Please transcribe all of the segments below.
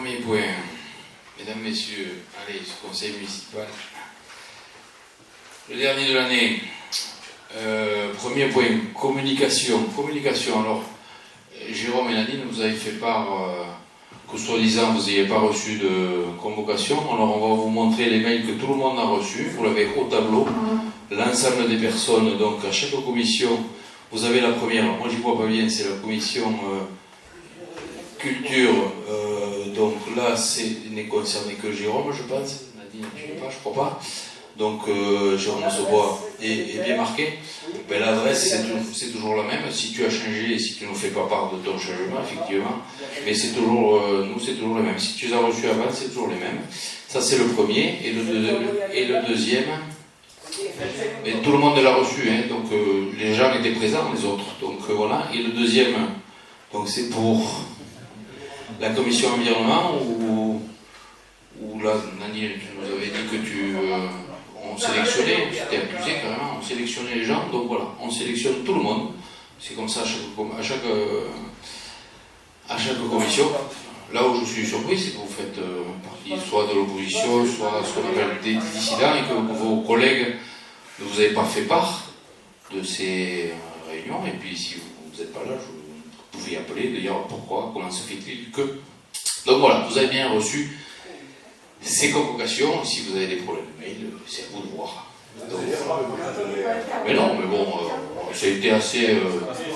premier point, mesdames, messieurs, allez, ce conseil municipal. Le dernier de l'année. Premier point, communication. Communication, alors, Jérôme et Nadine, vous avez fait part que soi-disant vous n'ayez pas reçu de convocation. Alors, on va vous montrer les mails que tout le monde a reçus. Vous l'avez au tableau. L'ensemble des personnes, donc à chaque commission, vous avez la première. Moi, j'y vois pas bien, c'est la commission culture. Donc là, n'est concerné que Jérôme, je pense. Nadine, tu n'es pas, je crois pas. Donc Jérôme Sobois est bien marqué. Ben, l'adresse c'est toujours la même. Si tu as changé, si tu ne nous fais pas part de ton changement, effectivement, mais c'est toujours nous, c'est toujours les mêmes. Si tu les as reçus avant, c'est toujours les mêmes. Ça c'est le premier. Et le deuxième, et tout le monde l'a reçu, hein, donc les gens étaient présents, les autres. Donc voilà. Et le deuxième, donc c'est pour la commission environnement où là, Nadine, tu nous avais dit que on sélectionnait, c'était abusé carrément, on sélectionnait les gens, donc voilà, on sélectionne tout le monde. C'est comme ça à chaque commission. Là où je suis surpris, c'est que vous faites partie soit de l'opposition, soit ce qu'on appelle des dissidents, et que vos collègues ne vous avez pas fait part de ces réunions. Et puis si vous n'êtes pas là, vous pouvez appeler, d'ailleurs pourquoi, comment se fait-il que... Donc voilà, vous avez bien reçu ces convocations. Si vous avez des problèmes de mail, c'est à vous de voir. Donc, mais non, mais bon, ça a été assez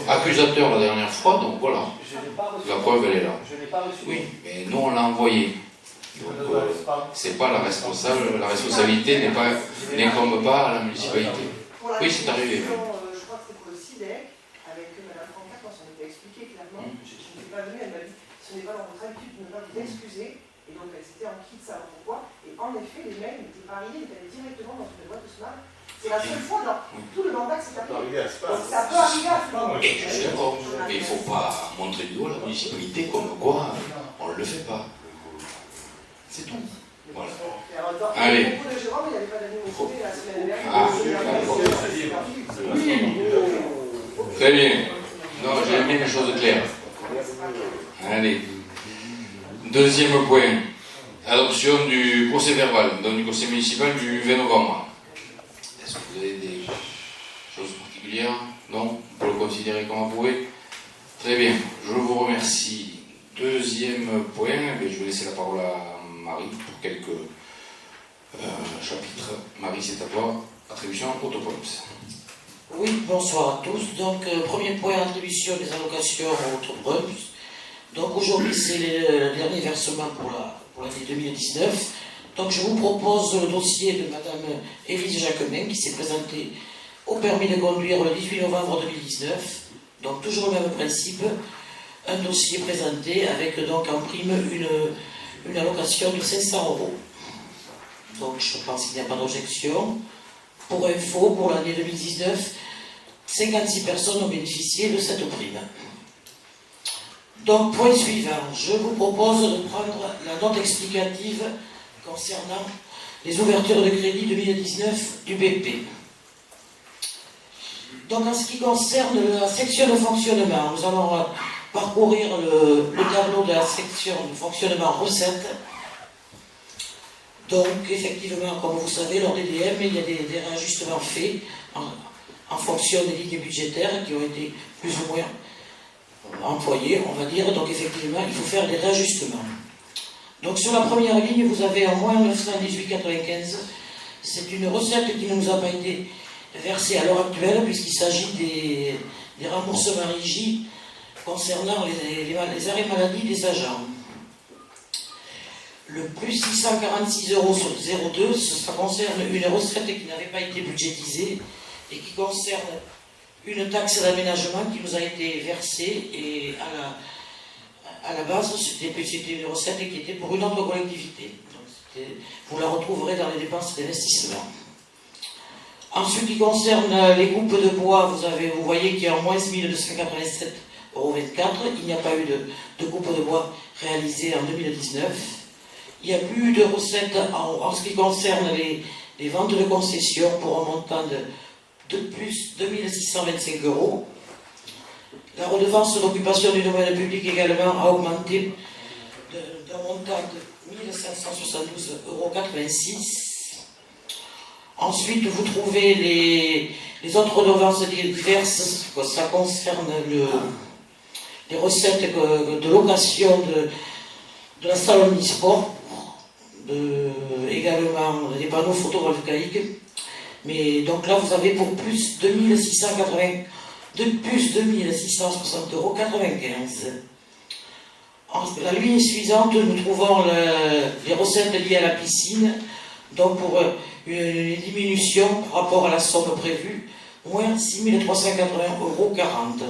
accusateur la dernière fois, donc voilà. La preuve, elle est là. Oui, mais nous, on l'a envoyé. Donc, c'est pas la responsabilité n'incombe pas à la municipalité. Oui, c'est arrivé. Je crois que c'était pour le SIDEC, avec Mme Franca, quand on avait expliqué clairement, je n'étais pas venue, elle m'a dit, ce n'est pas dans votre habitude de ne pas vous excuser. Et donc elle s'était enquis de savoir pourquoi. Et en effet, les mails n'étaient pas arrivés, ils étaient directement dans une boîte de smart. C'est la seule fois dans tout le mandat que c'est arrivé. Donc ça peut arriver à tout le monde. Je suis d'accord, mais il ne faut pas montrer du doigt la municipalité comme quoi on ne le fait pas. C'est tout. Voilà. Allez. Au propos de Jérôme, il n'y avait pas d'animosité la semaine dernière. Très bien. Non, j'ai mis les choses claires. Allez. Deuxième point, adoption du procès verbal, donc du conseil municipal du 20 novembre. Est-ce que vous avez des choses particulières? Non? On peut le considérer comme approuvé? Très bien, je vous remercie. Deuxième point, je vais laisser la parole à Marie pour quelques chapitres. Marie, c'est à toi. Attribution autopolis. Oui, bonsoir à tous. Donc, premier point, attribution des allocations autopolis. Donc aujourd'hui, c'est le dernier versement pour l'année 2019. Donc je vous propose le dossier de Madame Élise Jacquemin qui s'est présentée au permis de conduire le 18 novembre 2019. Donc toujours le même principe, un dossier présenté avec donc en prime une allocation de 500 €. Donc je pense qu'il n'y a pas d'objection. Pour info, pour l'année 2019, 56 personnes ont bénéficié de cette prime. Donc, point suivant, je vous propose de prendre la note explicative concernant les ouvertures de crédit 2019 du BP. Donc, en ce qui concerne la section de fonctionnement, nous allons parcourir le tableau de la section de fonctionnement recettes. Donc, effectivement, comme vous savez, lors des DM, il y a des réajustements faits en fonction des lignes budgétaires qui ont été plus ou moins employés, on va dire. Donc effectivement, il faut faire des réajustements. Donc sur la première ligne, vous avez en moins 918,95. C'est une recette qui ne nous a pas été versée à l'heure actuelle, puisqu'il s'agit des remboursements rigides concernant les arrêts maladie des agents. Le plus 646 € sur 0,2, ça concerne une recette qui n'avait pas été budgétisée et qui concerne une taxe d'aménagement qui nous a été versée et à la base c'était une recette qui était pour une autre collectivité. Donc, vous la retrouverez dans les dépenses d'investissement. En ce qui concerne les coupes de bois, vous voyez qu'il y a en moins 1287,24 €. Il n'y a pas eu de coupe de bois réalisée en 2019. Il n'y a plus de recettes en ce qui concerne les ventes de concessions pour un montant de plus 2625 €. La redevance d'occupation du domaine public également a augmenté d'un montant de 1572,86 €. Ensuite, vous trouvez les autres redevances diverses. Ça concerne les recettes de location de la salle omnisport, également des panneaux photovoltaïques. Mais donc là, vous avez pour plus 2660,95 €. La ligne suivante, nous trouvons les recettes liées à la piscine, donc pour une diminution par rapport à la somme prévue, moins 6380,40 €.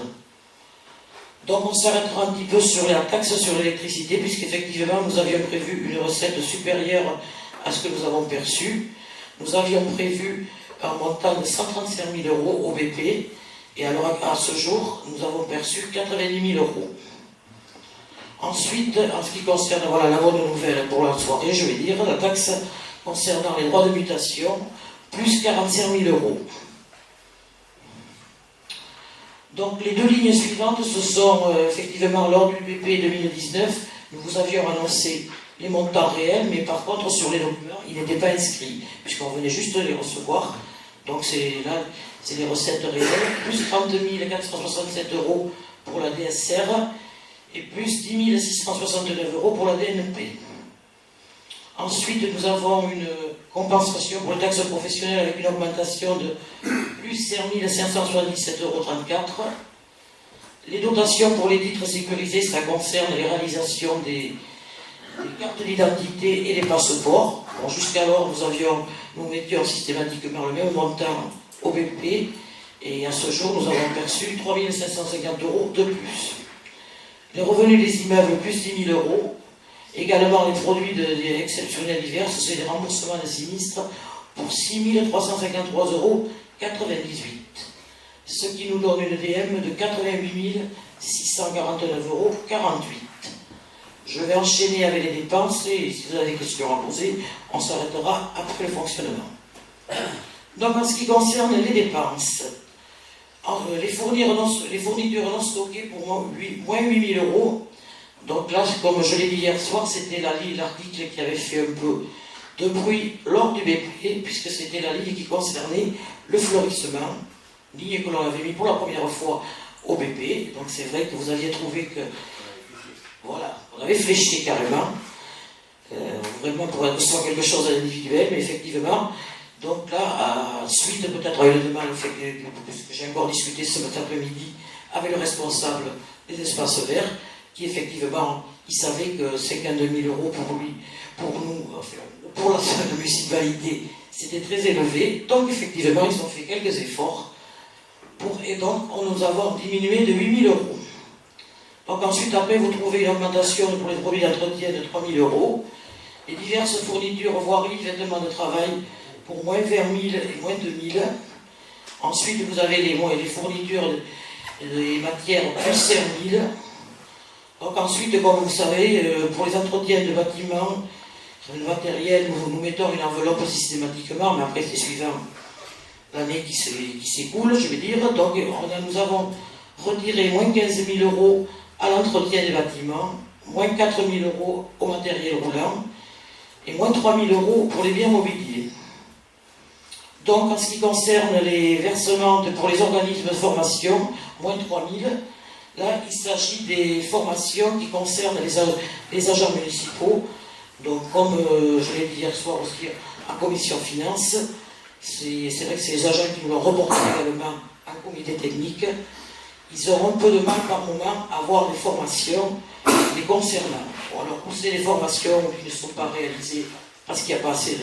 Donc on s'arrêtera un petit peu sur la taxe sur l'électricité, puisqu'effectivement nous avions prévu une recette supérieure à ce que nous avons perçu. Nous avions prévu un montant de 135 000 € au BP, et alors à ce jour, nous avons perçu 90 000 €. Ensuite, en ce qui concerne la bonne nouvelle pour la soirée, je vais dire, la taxe concernant les droits de mutation, plus 45 000 €. Donc les deux lignes suivantes, ce sont effectivement lors du BP 2019, nous vous avions annoncé les montants réels, mais par contre sur les documents, ils n'étaient pas inscrits, puisqu'on venait juste de les recevoir. Donc c'est les recettes réelles, plus 30 467 € pour la DSR et plus 10 669 € pour la DNP. Ensuite, nous avons une compensation pour les taxes professionnelles avec une augmentation de plus 5 577,34 €. Les dotations pour les titres sécurisés, ça concerne les réalisations des cartes d'identité et des passeports. Bon, jusqu'alors, nous mettions systématiquement le même montant au BP, et à ce jour, nous avons perçu 3 550 € de plus. Les revenus des immeubles, plus 10 000 €. Également, les produits exceptionnels divers, c'est des remboursements de sinistres pour 6 353,98 €, ce qui nous donne une DM de 88 649,48 €. Je vais enchaîner avec les dépenses, et si vous avez des questions à poser, on s'arrêtera après le fonctionnement. Donc, en ce qui concerne les dépenses, les fournitures non stockées pour moins 8 000 €. Donc là, comme je l'ai dit hier soir, c'était l'article qui avait fait un peu de bruit lors du BP, puisque c'était la ligne qui concernait le fleurissement, ligne que l'on avait mis pour la première fois au BP. Donc c'est vrai que vous aviez trouvé que, voilà, on avait fléché carrément, vraiment pour que ce soit quelque chose d'individuel, mais effectivement, donc là, suite peut-être à une demande, puisque j'ai encore discuté ce matin après-midi avec le responsable des espaces verts, qui effectivement, il savait que 52 000 € pour lui, pour nous, enfin, pour la seule municipalité, c'était très élevé. Donc effectivement, ils ont fait quelques efforts, et donc nous avons diminué de 8 000 €. Donc ensuite, après, vous trouvez une augmentation pour les produits d'entretien de 3 000 €, les diverses fournitures, voiries, vêtements de travail pour moins 20 000 et moins 2 000. Ensuite, vous avez les fournitures des matières plus 5 000. Donc ensuite, comme vous savez, pour les entretiens de bâtiments, le matériel, nous mettons une enveloppe systématiquement, mais après c'est suivant l'année qui s'écoule, je vais dire. Donc nous avons retiré moins 15 000 € à l'entretien des bâtiments, moins 4 000 € au matériel roulant, et moins 3 000 € pour les biens mobiliers. Donc en ce qui concerne les versements pour les organismes de formation, moins 3 000 €. Là, il s'agit des formations qui concernent les agents municipaux. Donc, comme je l'ai dit hier soir aussi en commission finance, c'est vrai que c'est les agents qui nous l'ont reporté également en comité technique. Ils auront peu de mal par moment à avoir des formations les concernant. Bon, alors, ou c'est des formations qui ne sont pas réalisées parce qu'il n'y a pas assez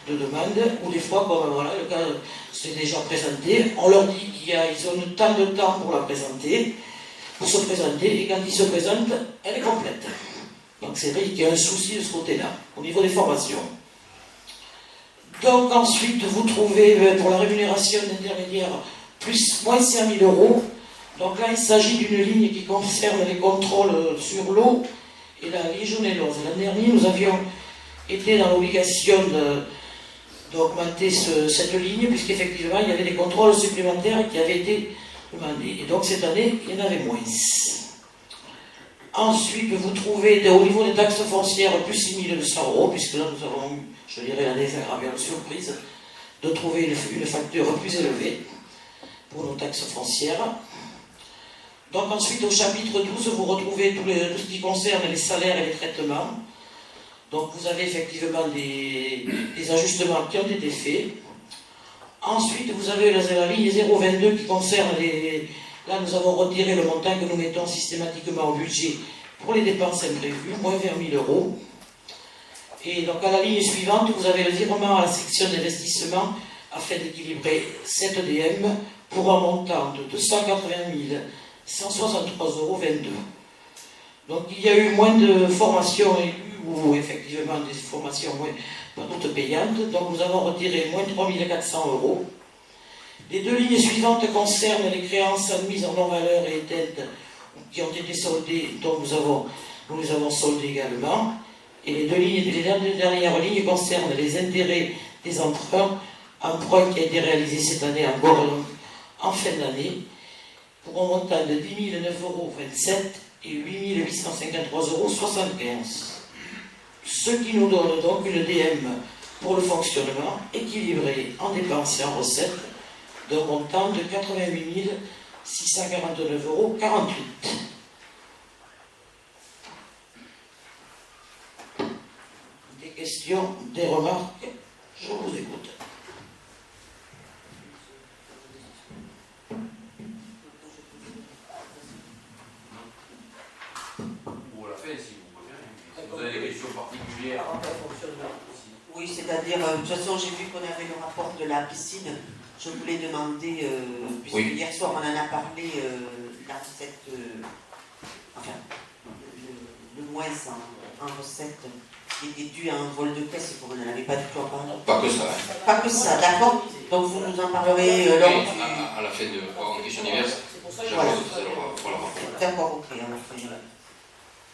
de demandes, ou des fois, comme voilà, le cas c'est déjà présenté, on leur dit qu'ils ont tant de temps pour la présenter, pour se présenter, et quand ils se présentent, elle est complète. Donc c'est vrai qu'il y a un souci de ce côté-là, au niveau des formations. Donc ensuite, vous trouvez pour la rémunération d'intermédiaire moins 5 000 €. Donc là, il s'agit d'une ligne qui concerne les contrôles sur l'eau et la légionellose. L'an dernier, nous avions été dans l'obligation d'augmenter cette ligne, puisqu'effectivement, il y avait des contrôles supplémentaires qui avaient été demandés. Et donc cette année, il y en avait moins. Ensuite, vous trouvez au niveau des taxes foncières plus 6 200 €, puisque là nous avons eu, je dirais, la désagréable surprise de trouver une facture plus élevée pour nos taxes foncières. Donc ensuite, au chapitre 12, vous retrouvez tout ce qui concerne les salaires et les traitements. Donc vous avez effectivement des ajustements qui ont été faits. Ensuite, vous avez la ligne 022 qui concerne les... Là, nous avons retiré le montant que nous mettons systématiquement au budget pour les dépenses imprévues, moins 20 000 €. Et donc à la ligne suivante, vous avez le virement à la section d'investissement afin d'équilibrer cette DM pour un montant de 280 163,22 €. Donc il y a eu moins de formations ou effectivement des formations moins pas toutes payantes. Donc nous avons retiré moins 3 400 €. Les deux lignes suivantes concernent les créances admises en non-valeur et dettes qui ont été soldées, dont nous les avons soldées également. Et les deux dernières lignes concernent les intérêts des emprunts qui a été réalisé cette année encore en fin d'année, pour un montant de 10 009,27 € et 8 853,75 €. Ce qui nous donne donc une DM pour le fonctionnement équilibré en dépenses et en recettes d'un montant de 88 649,48 €. Des questions, des remarques? Je vous écoute. Ou à la fin, si vous préférez. Si vous avez des questions particulières. Oui, c'est-à-dire, de toute façon, j'ai vu qu'on avait le rapport de la piscine. Je voulais demander, puisque Oui. hier soir on en a parlé, la recette, enfin, le moins en recette qui était dû à un vol de caisse, vous n'en avez pas du tout en parler. Pas que ça. Hein. Pas que ça, d'accord. Donc vous nous en parlerez Oui, lors du... à la fin de en question diverse, j'avance Voilà. tout à l'heure pour la rapport. D'accord, ok, alors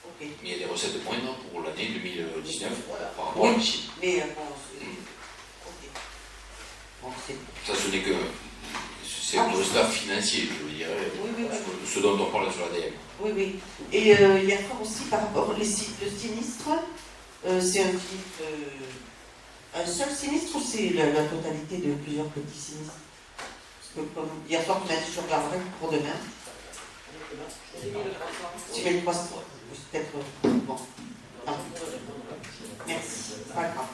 ok. Mais il y a des recettes moindres pour l'année 2019 par rapport Oui. à la piscine. Mais bon, ok. Bon, c'est... Ça, ce n'est que. C'est pour le staff financier, je veux dire, Oui. ce dont on parle sur l'ADM. Oui. Et il y a encore aussi par rapport au sinistre, c'est un seul sinistre ou c'est la totalité de plusieurs petits sinistres? Parce que comme hier soir, on a dit que je regarderai pour demain. 6300. C'est peut-être... Bon. Ah. Merci. C'est pas grave.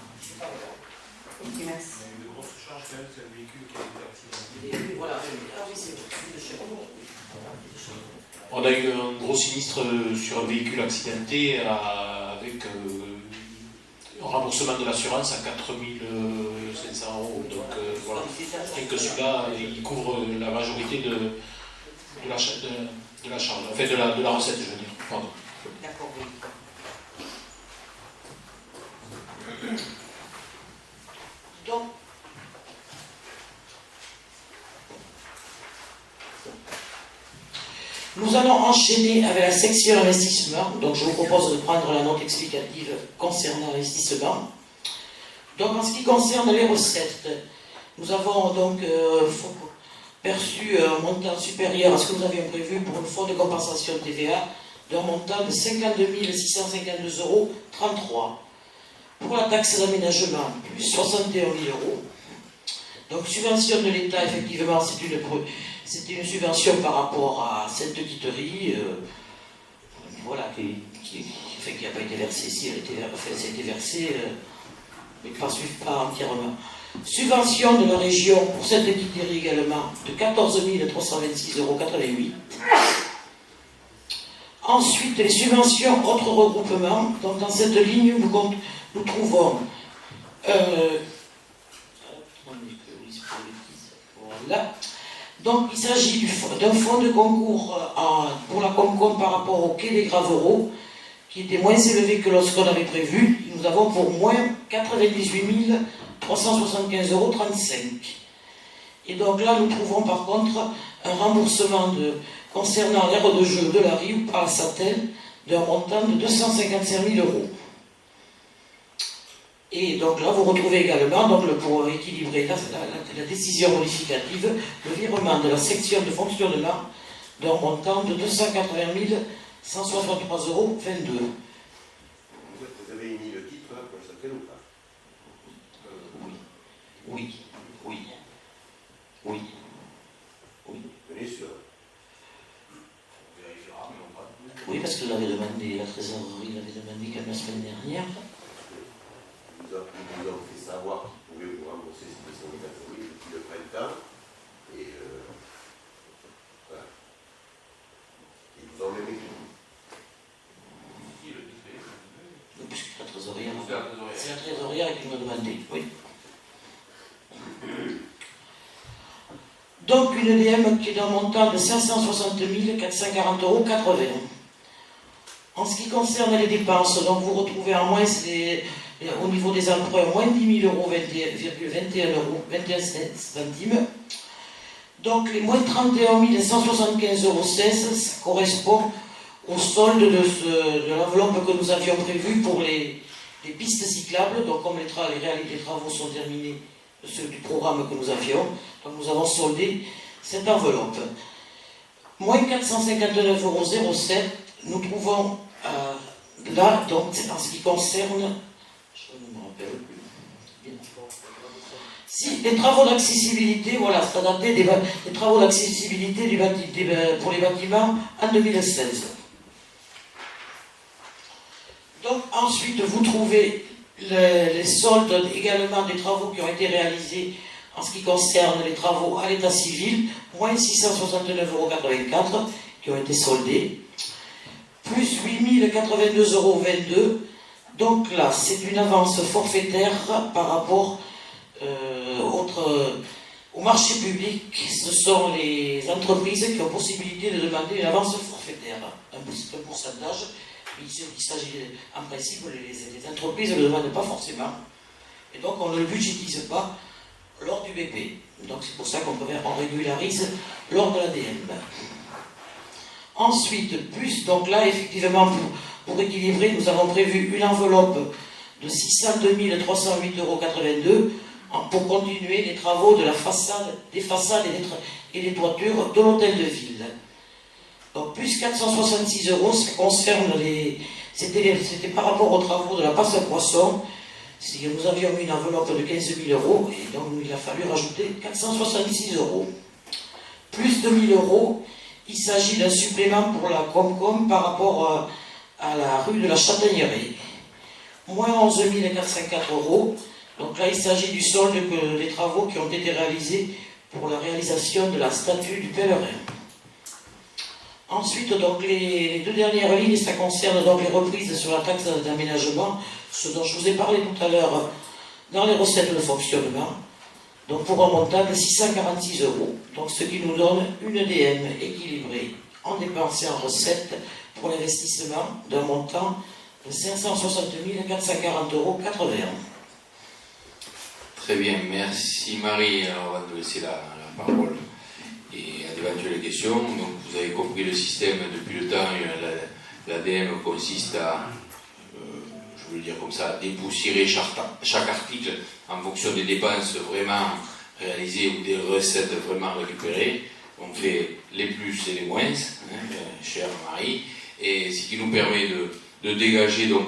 Ok, merci. Une grosse charge quand même, c'est le véhicule qui a été accidenté. Voilà. Ah oui, c'est On a eu un gros sinistre sur un véhicule accidenté avec un remboursement de l'assurance à 4 500 €. Donc voilà, et que celui-là, il couvre la majorité de la charge, enfin de la recette, je veux dire. Pardon. D'accord, oui. Donc, nous allons enchaîner avec la section investissement. Donc, je vous propose de prendre la note explicative concernant l'investissement. Donc, en ce qui concerne les recettes, nous avons donc perçu un montant supérieur à ce que nous avions prévu pour le fonds de compensation de TVA d'un montant de 52 652,33 €. Pour la taxe d'aménagement, plus 61 000 €. Donc, subvention de l'État, effectivement, c'était une subvention par rapport à Sainte-Quitterie, voilà, qui n'a pas été versée, si elle a été versée, mais pas entièrement. Subvention de la région pour Sainte-Quitterie également, de 14 326,88 €. Ensuite, les subventions autres regroupements. Donc, dans cette ligne, nous trouvons voilà. Donc, il s'agit d'un fonds de concours pour la Comcom par rapport au quai des Gravereaux, qui était moins élevé que lorsqu'on avait prévu. Nous avons pour moins 98 375,35 €. Et donc là, nous trouvons par contre un remboursement concernant l'aire de jeu de la Rive par la Satelle d'un montant de 255 000 €. Et donc là, vous retrouvez également, donc, pour équilibrer la décision modificative, le virement de la section de fonctionnement d'un montant de 280 163,22 €. Vous avez émis le titre pour le Châtel ou pas? Oui. Venez sûr. Oui, parce que l'avait demandé, la trésorerie l'avait demandé quand même la semaine dernière. Ils nous ont fait savoir qu'ils pouvaient vous rembourser ces 204 € depuis le printemps. Et voilà. Ils vous ont même écrit. Puisque la trésorière, c'est la trésorière qui m'a demandé, oui. Donc une EDM qui est d'un montant de 560 440,80 €. En ce qui concerne les dépenses, donc vous retrouvez en moins au niveau des emprunts, moins 10 000 €, 21 centimes. Donc les moins 31 175,16 €, ça correspond au solde de l'enveloppe que nous avions prévue pour les pistes cyclables. Donc comme les travaux sont terminés, ceux du programme que nous avions, donc nous avons soldé cette enveloppe. Moins 459,07 €, nous trouvons là, donc en ce qui concerne, je ne me rappelle plus, si les travaux d'accessibilité, voilà, ça datait des travaux d'accessibilité pour les bâtiments en 2016. Donc ensuite vous trouvez les soldes également des travaux qui ont été réalisés en ce qui concerne les travaux à l'état civil, moins 669,84 € qui ont été soldés, plus 8 082,22 €. Donc là, c'est une avance forfaitaire par rapport au marché public. Ce sont les entreprises qui ont possibilité de demander une avance forfaitaire, un pourcentage. Il s'agit, en principe, les entreprises ne le demandent pas forcément. Et donc, on ne le budgétise pas lors du BP. Donc, c'est pour ça qu'on régularise lors de l'ADM. Ensuite, plus, donc là, effectivement, pour équilibrer, nous avons prévu une enveloppe de 602 308,82 € pour continuer les travaux de des façades et des toitures de l'hôtel de ville. Donc plus 466 €, ça concerne c'était par rapport aux travaux de la passe à poisson. Nous avions mis une enveloppe de 15 000 € et donc il a fallu rajouter 466 €. Plus 2 000 €, il s'agit d'un supplément pour la Comcom par rapport à la rue de la Châtaigneraie. Moins 11 404 €. Donc là, il s'agit du solde des travaux qui ont été réalisés pour la réalisation de la statue du pèlerin. Ensuite, donc, les deux dernières lignes, ça concerne donc les reprises sur la taxe d'aménagement, ce dont je vous ai parlé tout à l'heure dans les recettes de fonctionnement, donc pour un montant de 646 €. Donc ce qui nous donne une EDM équilibrée en dépenses et en recettes pour l'investissement d'un montant de 560 440,81 €. Très bien, merci Marie. Alors on va te laisser la parole et à d'éventuelles questions. Donc vous avez compris le système depuis le temps. L'ADM consiste à, je veux le dire comme ça, dépoussiérer chaque article en fonction des dépenses vraiment réalisées ou des recettes vraiment récupérées. On fait les plus et les moins, chère Marie, et ce qui nous permet de dégager donc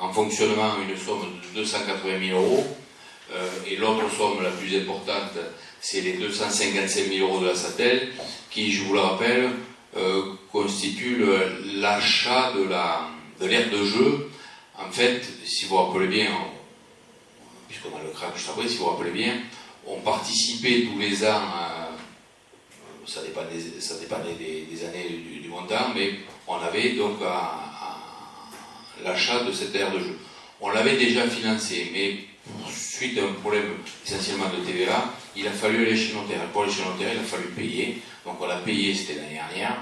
en fonctionnement une somme de 280 000 €. Et l'autre somme la plus importante, c'est les 255 000 € de la SATEL, qui, je vous le rappelle, constitue l'achat de l'aire de jeu. En fait, si vous vous rappelez bien, puisqu'on a le crack juste après, si vous vous rappelez bien, on participait tous les ans, ça dépendait des années du montant, mais on avait donc à l'achat de cette aire de jeu. On l'avait déjà financé, mais suite à un problème essentiellement de TVA, il a fallu aller chez le notaire. Pour aller chez le notaire, il a fallu payer. Donc on l'a payé, c'était l'année dernière.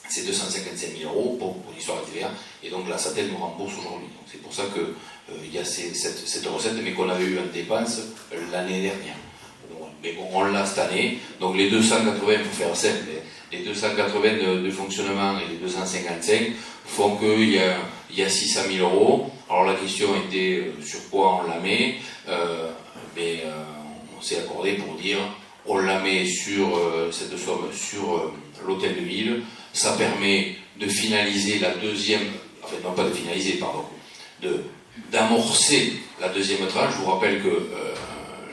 C'est 255 000 € pour l'histoire de TVA. Et donc la SATEL nous rembourse aujourd'hui. Donc c'est pour ça qu'il y a cette recette, mais qu'on avait eu en dépense l'année dernière. Donc, mais bon, on l'a cette année. Donc les 280, pour faire simple, les 280 de fonctionnement et les 255 font qu'il y a 600 000 €. Alors la question était sur quoi on la met, mais on s'est accordé pour dire on la met sur cette somme sur l'hôtel de ville. Ça permet de finaliser la deuxième, enfin non pas de finaliser, pardon, d'amorcer la deuxième tranche. Je vous rappelle que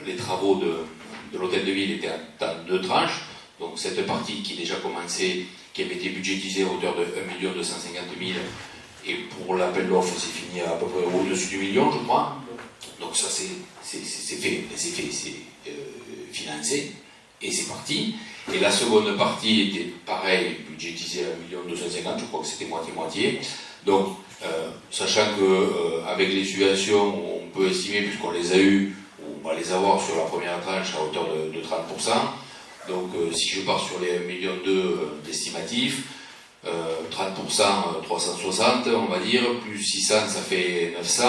les travaux de l'hôtel de ville étaient en 2 tranches, donc cette partie qui est déjà commencée, qui avait été budgétisée à hauteur de 1 250 000, et pour l'appel d'offres, c'est fini à peu près au-dessus du million, je crois. Donc ça, c'est fait, c'est financé, et c'est parti. Et la seconde partie était pareil, budgétisée à 1 250 000, je crois que c'était moitié-moitié. Donc, sachant qu'avec les subventions, on peut estimer, puisqu'on les a eues, on va les avoir sur la première tranche à hauteur de 30%. Donc, si je pars sur les 1,2 million d'estimatifs, 30%, 360, on va dire, plus 600, ça fait 900,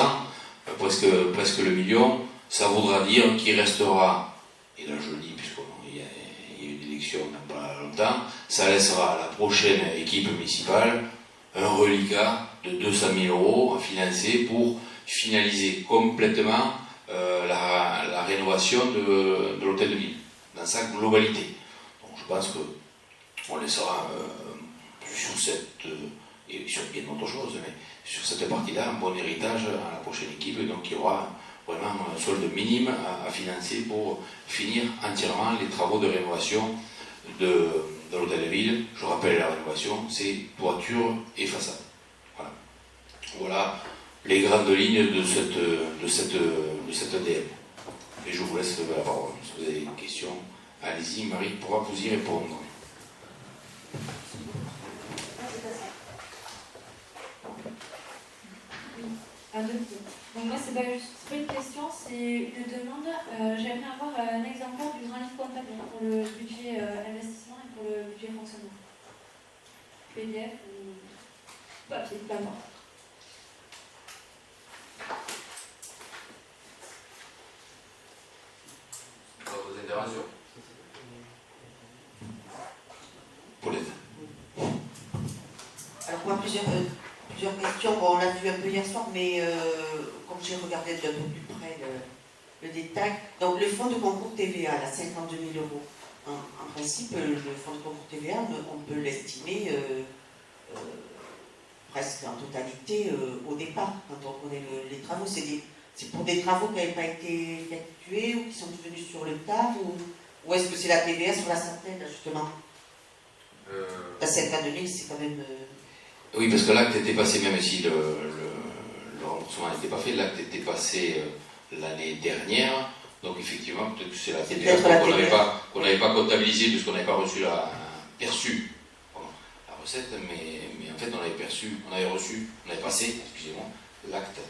presque le million. Ça voudra dire qu'il restera, et là je le dis puisqu'il y a eu une élection il n'y a pas longtemps, ça laissera à la prochaine équipe municipale un reliquat de 200 000 € à financer pour finaliser complètement la rénovation de l'hôtel de ville, dans sa globalité. Donc je pense qu'on laissera sur cette, et sur bien d'autres choses, mais sur cette partie-là, un bon héritage à la prochaine équipe, donc il y aura vraiment un solde minime à financer pour finir entièrement les travaux de rénovation de l'hôtel de ville. Je rappelle, la rénovation, c'est toiture et façade. Voilà les grandes lignes de cette DM. Et je vous laisse la parole. Si vous avez des questions, allez-y, Marie pourra vous y répondre. Donc moi c'est pas une question, c'est une demande. J'aimerais avoir un exemplaire du grand livre comptable pour le budget investissement et pour le budget fonctionnement. PDF ou papier, pas moi. D'autres interventions? Paulette. Alors moi, plusieurs questions. Bon, on l'a vu un peu hier soir, mais comme j'ai regardé d'un peu plus près le détail. Donc le fonds de concours TVA, là, 52 000 €. En principe, le fonds de concours TVA, on peut l'estimer presque en totalité au départ, quand on connaît les travaux. C'est pour des travaux qui n'avaient pas été effectués ou qui sont devenus sur le tard, ou est-ce que c'est la TVA sur la centaine, justement La 52 000, c'est quand même... Oui, parce que l'acte était passé, même si le remboursement n'était pas fait, l'acte était passé l'année dernière. Donc effectivement, peut-être que c'est la TVA qu'on n'avait pas comptabilisé, puisqu'on n'avait pas reçu la recette, mais en fait on avait passé, excusez-moi, l'acte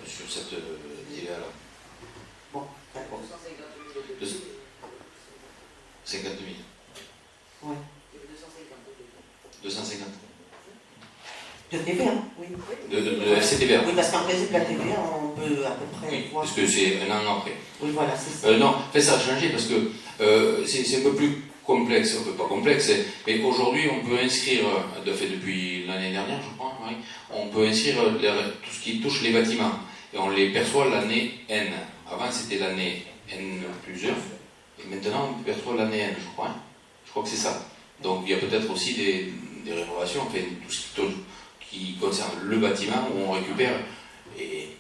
sur cette TVA-là. Bon, d'accord. 50 000. Oui. 250. De TVA, oui. De FCTVA. Oui, parce qu'en principe, la TVA, on peut à peu près... Oui, parce que c'est un an après. Oui, voilà, c'est ça. Non, en fait, ça a changé parce que c'est un peu plus complexe, un peu pas complexe, mais aujourd'hui, on peut inscrire, depuis l'année dernière, je crois, oui, on peut inscrire tout ce qui touche les bâtiments, et on les perçoit l'année N. Avant, c'était l'année N plus 1, et maintenant, on perçoit l'année N, je crois. Hein. Je crois que c'est ça. Donc, il y a peut-être aussi des rénovations, enfin, tout ce qui concerne le bâtiment, où on récupère, et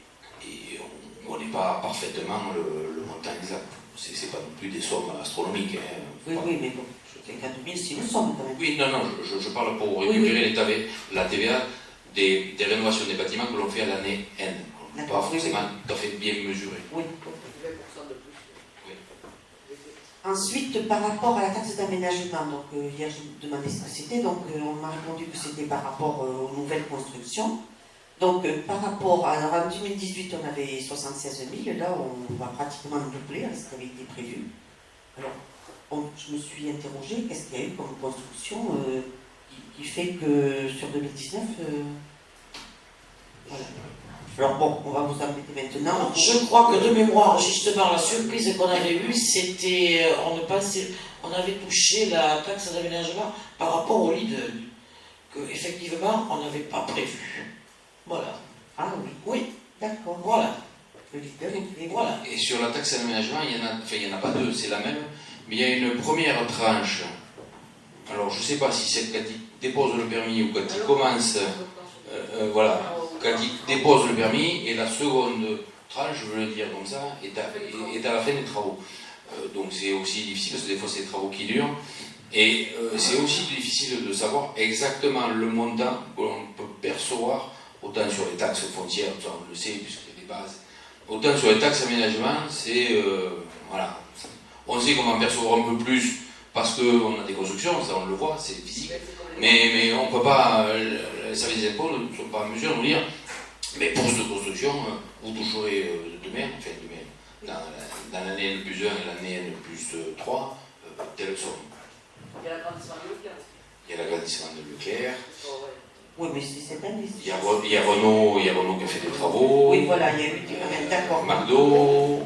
on n'est pas parfaitement le montant exact. C'est pas non plus des sommes astronomiques. Hein. Oui, mais bon, 50 000, c'est une somme quand même. Oui, non, je parle pour récupérer la TVA des rénovations des bâtiments que l'on fait à l'année N. Pas forcément tout à fait bien mesuré. Oui. Ensuite, par rapport à la taxe d'aménagement, donc hier je me demandais ce que c'était, donc on m'a répondu que c'était par rapport aux nouvelles constructions. Donc par rapport à, alors en 2018 on avait 76 000, là on va pratiquement le doubler avec ce qui avait été prévu. Alors je me suis interrogée, qu'est-ce qu'il y a eu comme construction qui fait que sur 2019, voilà. Alors bon, on va vous embêter maintenant. Je crois que de mémoire, justement, la surprise qu'on avait eue, c'était on avait touché la taxe d'aménagement par rapport au Lidl, que effectivement on n'avait pas prévu. Voilà. Ah oui. Oui. D'accord. Voilà. Le Lidl, Voilà. Et sur la taxe d'aménagement, il n'y en a pas deux, c'est la même, mais il y a une première tranche. Alors je ne sais pas si cette dépose le permis ou quand il commence, voilà, quand il dépose le permis, et la seconde tranche, je veux le dire comme ça, est à la fin des travaux. Donc c'est aussi difficile, parce que des fois c'est des travaux qui durent, et c'est aussi difficile de savoir exactement le montant que l'on peut percevoir, autant sur les taxes foncières, ça on le sait, puisqu'il y a des bases, autant sur les taxes aménagement, c'est, voilà, on sait qu'on va en percevoir un peu plus, parce qu'on a des constructions, ça on le voit, c'est physique, mais on ne peut pas, les services des impôts ne sont pas en mesure de nous dire, mais pour cette construction, vous toucherez demain, dans l'année N plus 1 et l'année N plus 3, telle somme. Il y a l'agrandissement de Leclerc. Il y a l'agrandissement de Leclerc. Oui, mais c'est cette année. Il y a Renault qui a fait des travaux. Oui, voilà, il y a eu d'accord. McDo.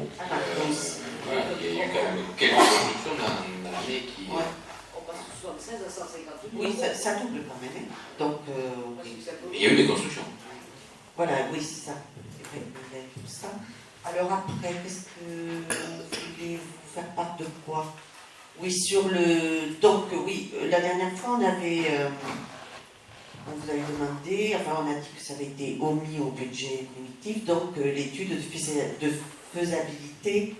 Voilà, il y a eu quand même quelques constructions dans l'année qui. Ouais. On passe de 76 à 150 000. Oui, ça double quand même. Hein. Donc, Il y a eu des constructions. Voilà, oui, c'est ça. C'est vrai qu'il y a eu tout ça. Alors après, qu'est-ce que vous voulez vous faire part de quoi? Oui, sur le... Donc, oui, la dernière fois, on vous avait demandé, enfin, on a dit que ça avait été omis au budget primitif, donc l'étude de faisabilité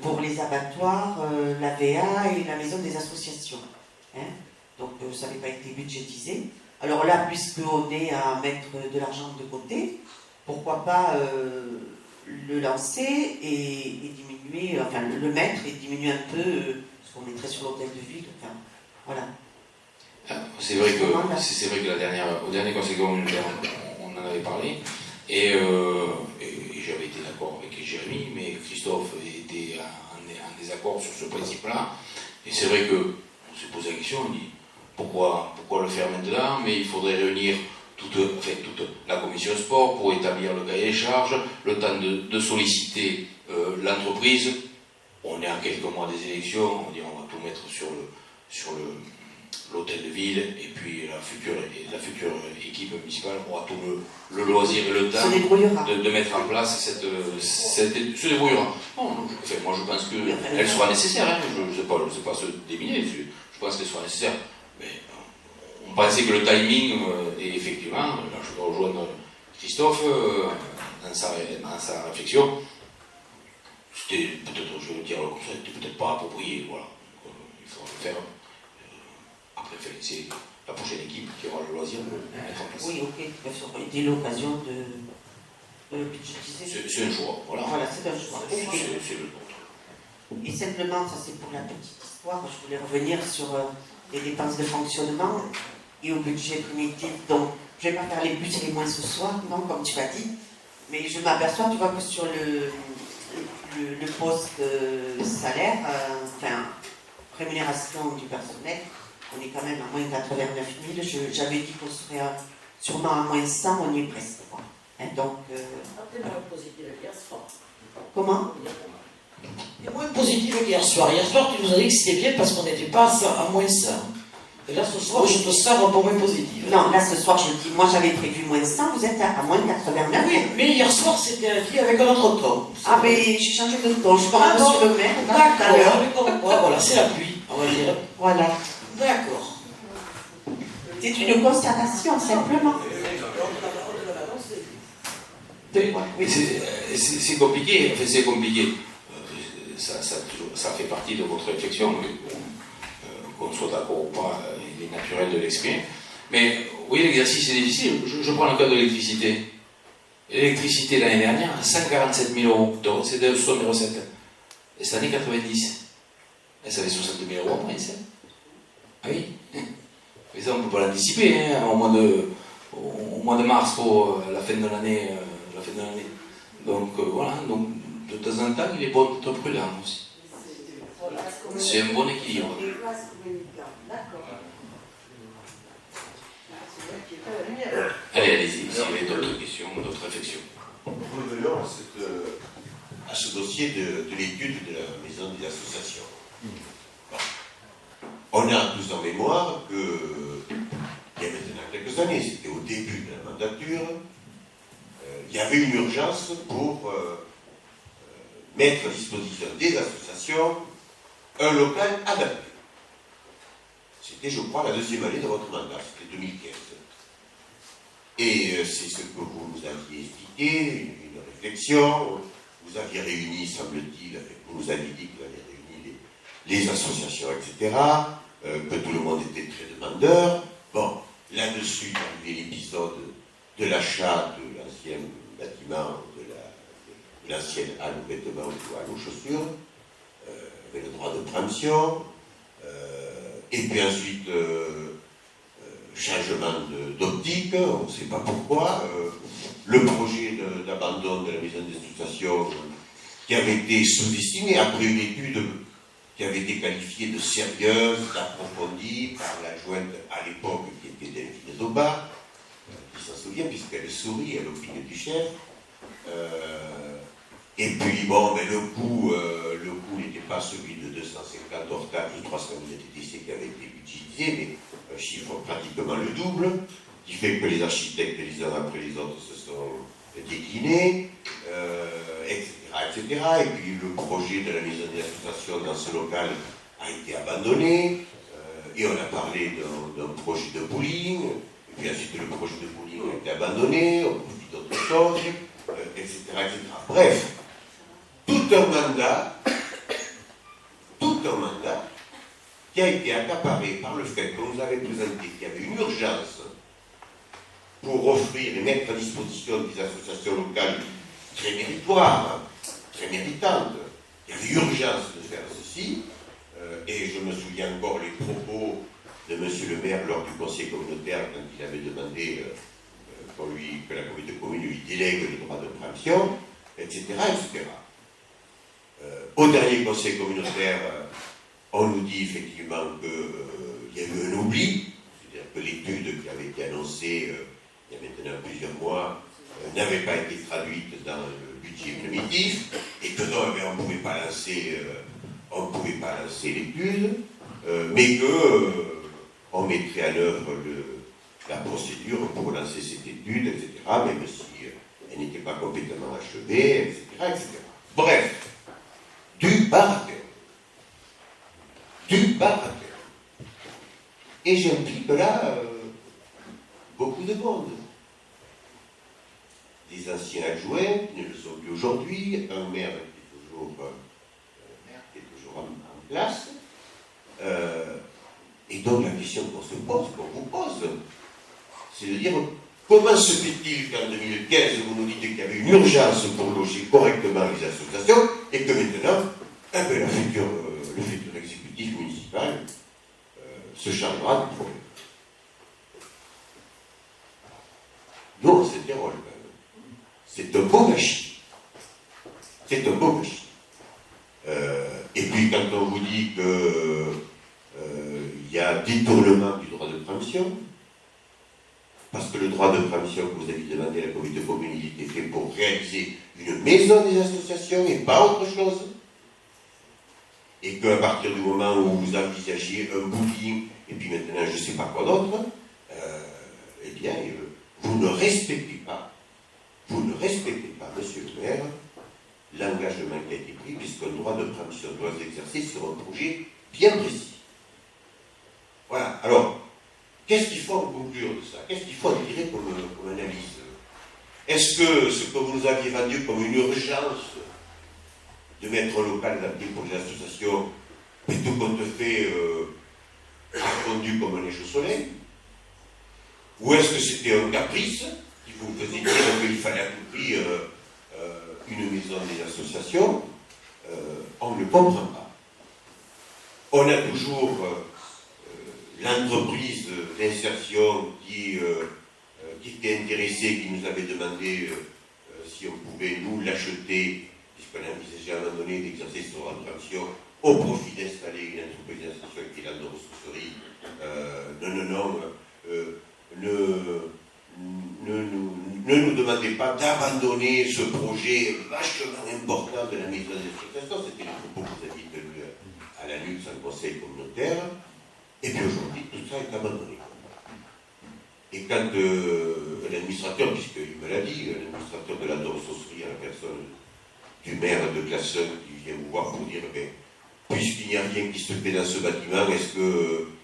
pour les abattoirs, la VA et la maison des associations. Hein, donc, ça n'avait pas été budgétisé. Alors là, puisqu'on est à mettre de l'argent de côté, pourquoi pas le lancer et diminuer, enfin le mettre et diminuer un peu ce qu'on mettrait sur l'hôtel de ville. Enfin, voilà. C'est vrai que au dernier conseil communautaire, on en avait parlé, et j'avais été d'accord avec Jérémy, mais Christophe était en désaccord sur ce principe-là. Et c'est vrai qu'on s'est posé la question, on dit pourquoi le faire maintenant, mais il faudrait réunir toute la commission sport pour établir le cahier des charges, le temps de solliciter l'entreprise. On est à quelques mois des élections, on dit on va tout mettre sur l'hôtel de ville, et puis la future équipe municipale aura tout le loisir et le temps de mettre en place se débrouillera. Non, moi je pense qu'elle sera nécessaire, hein, je ne sais pas se déminer, je pense qu'elle sera nécessaire. Mais on pensait que le timing, et effectivement, là je dois rejoindre Christophe dans sa réflexion, c'était peut-être, je veux dire comme ça, c'était peut-être pas approprié, voilà. Il faudra le faire. Après, c'est la prochaine équipe qui aura le loisir de le mettre en place. Oui, ok, ça aurait été l'occasion de budgétiser. C'est un choix, voilà. Voilà, c'est un choix. C'est le nôtre. Et simplement, ça c'est pour la petite histoire, je voulais revenir sur les dépenses de fonctionnement et au budget primitif. Donc, je ne vais pas faire les plus et les moins ce soir, non, comme tu as dit, mais je m'aperçois, tu vois, que sur le poste salaire, enfin, rémunération du personnel, on est quand même à moins 89 000. J'avais dit qu'on serait sûrement à moins 100, on y est presque. Hein, donc, comment? Il est moins positif qu'hier soir. Hier soir, tu nous as dit que c'était bien parce qu'on n'était pas à moins 100. Et là, ce soir, je te sers un peu moins positif. Non, là, ce soir, je dis, moi j'avais prévu moins 100, vous êtes à moins 89. Oui, mais hier soir, c'était dit avec un autre ton. Ah, mais j'ai changé de ton, je parle de monsieur le maire. D'accord, voilà, c'est la pluie, on va dire. Voilà. D'accord. C'est une constatation, simplement. C'est compliqué, enfin, c'est compliqué. Ça fait partie de votre réflexion, qu'on soit d'accord ou pas, il est naturel de l'exprimer. Mais oui, l'exercice est difficile. Je prends le cas de l'électricité. L'électricité l'année dernière, 147 000 €, c'est de somme de recettes. Et cette année, 90. Et ça fait 62 000 € en moins, ça. Ah oui. Mais ça, on ne peut pas l'anticiper, hein, au mois de mars pour la fin de l'année. Donc voilà, donc de temps en temps, il est bon d'être prudent aussi. C'est un bon équilibre. Allez, allez-y, s'il y avait d'autres questions, d'autres réflexions. Revenons à ce dossier de l'étude de la maison des associations. On a tous en mémoire que, il y a maintenant quelques années, c'était au début de la mandature, il y avait une urgence pour mettre à disposition des associations un local adapté. C'était, je crois, la deuxième année de votre mandat, c'était 2015. Et c'est ce que vous nous aviez expliqué, une réflexion. Vous aviez réuni, semble-t-il, vous nous aviez dit que vous aviez réuni les associations, etc., que tout le monde était très demandeur. Bon, là-dessus, il y avait l'épisode de l'achat de l'ancien bâtiment, de l'ancienne halle aux vêtements ou halle aux chaussures, avec le droit de préemption, et puis ensuite, changement d'optique, on ne sait pas pourquoi, le projet d'abandon de la maison d'exploitation qui avait été sous-estimé après une étude qui avait été qualifiée de sérieuse, d'approfondie par l'adjointe à l'époque qui était Delphine Doba, qui s'en souvient puisqu'elle sourit à l'opinion du chef. Et puis bon, mais le coût n'était pas celui de 250 hors taxe ou 300 000 TTC qui avait été budgétisé, mais un chiffre pratiquement le double, qui fait que les architectes les uns après les autres se sont déclinés, etc., etc. Et puis le projet de la maison d'exploitation dans ce local a été abandonné, et on a parlé d'un projet de bowling, et puis ensuite le projet de bowling a été abandonné, au profit d'autres choses, etc., etc. Bref, tout un mandat qui a été accaparé par le fait qu'on nous avait présenté qu'il y avait une urgence pour offrir et mettre à disposition des associations locales très méritoires, très méritantes. Il y avait urgence de faire ceci, et je me souviens encore les propos de M. le maire lors du conseil communautaire quand il avait demandé que la communauté commune lui délègue les droits de préemption, etc., etc. Au dernier conseil communautaire, on nous dit effectivement qu'il y a eu un oubli, c'est-à-dire que l'étude qui avait été annoncée il y a maintenant plusieurs mois n'avait pas été traduite dans le budget primitif, et que non, on ne pouvait pas lancer l'étude, mais qu'on mettrait en œuvre la procédure pour lancer cette étude, etc., même si elle n'était pas complètement achevée, etc., etc. Bref, du barateur. Et j'implique là beaucoup de monde. Des anciens adjoints qui ne le sont plus aujourd'hui, un maire qui est toujours en place. Et donc la question qu'on se pose, qu'on vous pose, c'est de dire comment se fait-il qu'en 2015 vous nous dites qu'il y avait une urgence pour loger correctement les associations et que maintenant, le futur exécutif municipal se chargera du problème. Nous, on s'interroge quand même. C'est un beau gâchis. C'est un beau gâchis. Et puis quand on vous dit qu'il y a détournement du droit de préemption, parce que le droit de préemption que vous avez demandé à la communauté commune, il était fait pour réaliser une maison des associations et pas autre chose. Et qu'à partir du moment où vous envisagez un booking, et puis maintenant je ne sais pas quoi d'autre, eh bien, vous ne respectez pas, monsieur le maire, l'engagement qui a été pris, puisqu'un droit de préemption doit s'exercer sur un projet bien précis. Voilà. Alors, qu'est-ce qu'il faut en conclure de ça? Qu'est-ce qu'il faut en tirer comme analyse? Est-ce que ce que vous nous aviez vendu comme une urgence de mettre un local adapté pour les associations, mais tout compte fait, a fondu comme un neige au soleil? Ou est-ce que c'était un caprice qui vous faisait dire qu'il fallait à tout prix une maison des associations? On ne comprend pas. On a toujours l'entreprise d'insertion qui était intéressée, qui nous avait demandé si on pouvait nous l'acheter, puisqu'on a envisagé à un moment donné d'exercer son préemption au profit d'installer une entreprise d'insertion qui est là de ressourcerie. Ne nous demandez pas d'abandonner ce projet vachement important de la maison d'exploitation. C'était le propos que vous aviez tenu à la lutte sur le conseil communautaire. Et puis aujourd'hui, tout ça est abandonné. Et quand l'administrateur, puisqu'il me l'a dit, l'administrateur de la ressourcerie, à la personne du maire de Classon qui vient vous voir pour dire, puisqu'il n'y a rien qui se fait dans ce bâtiment, est-ce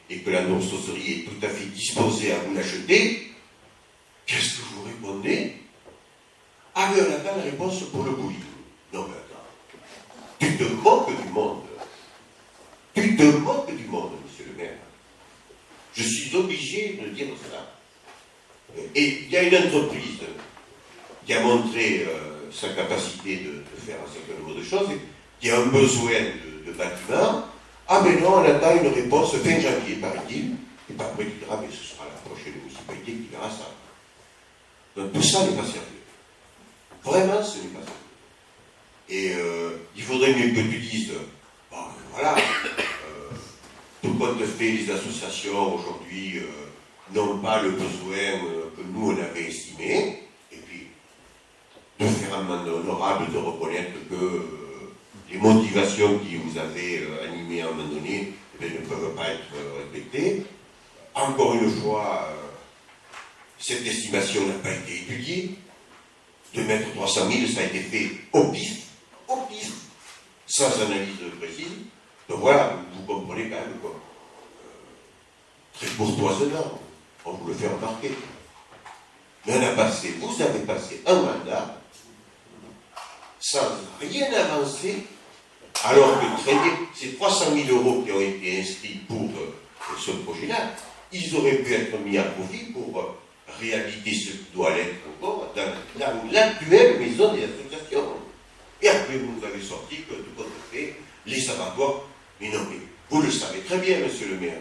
et que la non-saucerie est tout à fait disposée à vous l'acheter, qu'est-ce que vous répondez? Ah mais on attend la réponse pour le bowling. Non mais attends, tu te moques du monde. Tu te moques du monde, monsieur le maire. Je suis obligé de dire ça. Et il y a une entreprise qui a montré sa capacité de faire un certain nombre de choses, qui a un besoin de bâtiment. Ah mais non, on attend une réponse fin janvier, paraît-il. Et pas après, il dira, mais ce sera la prochaine municipalité qui verra ça. Donc tout ça n'est pas sérieux. Vraiment, ce n'est pas sérieux. Et il faudrait mieux que tu dises, bon, voilà, tout compte fait, les associations aujourd'hui n'ont pas le besoin que nous on avait estimé, et puis de faire un mandat honorable, de reconnaître que les motivations qui vous avaient animé à un moment donné ne peuvent pas être respectées. Encore une fois, cette estimation n'a pas été étudiée. De mettre 300 000, ça a été fait au pif, sans analyse précise. Donc voilà, vous comprenez quand même quoi. Très courtoisement, on vous le fait remarquer. Mais on a passé, vous avez passé un mandat sans rien avancer, alors que très bien, ces 300 000 € qui ont été inscrits pour ce projet-là, ils auraient pu être mis à profit pour réhabiliter ce qui doit l'être encore dans l'actuelle maison des associations. Et après, vous nous avez sorti que tout compte fait, les abattoirs, mais non, mais vous le savez très bien, monsieur le maire,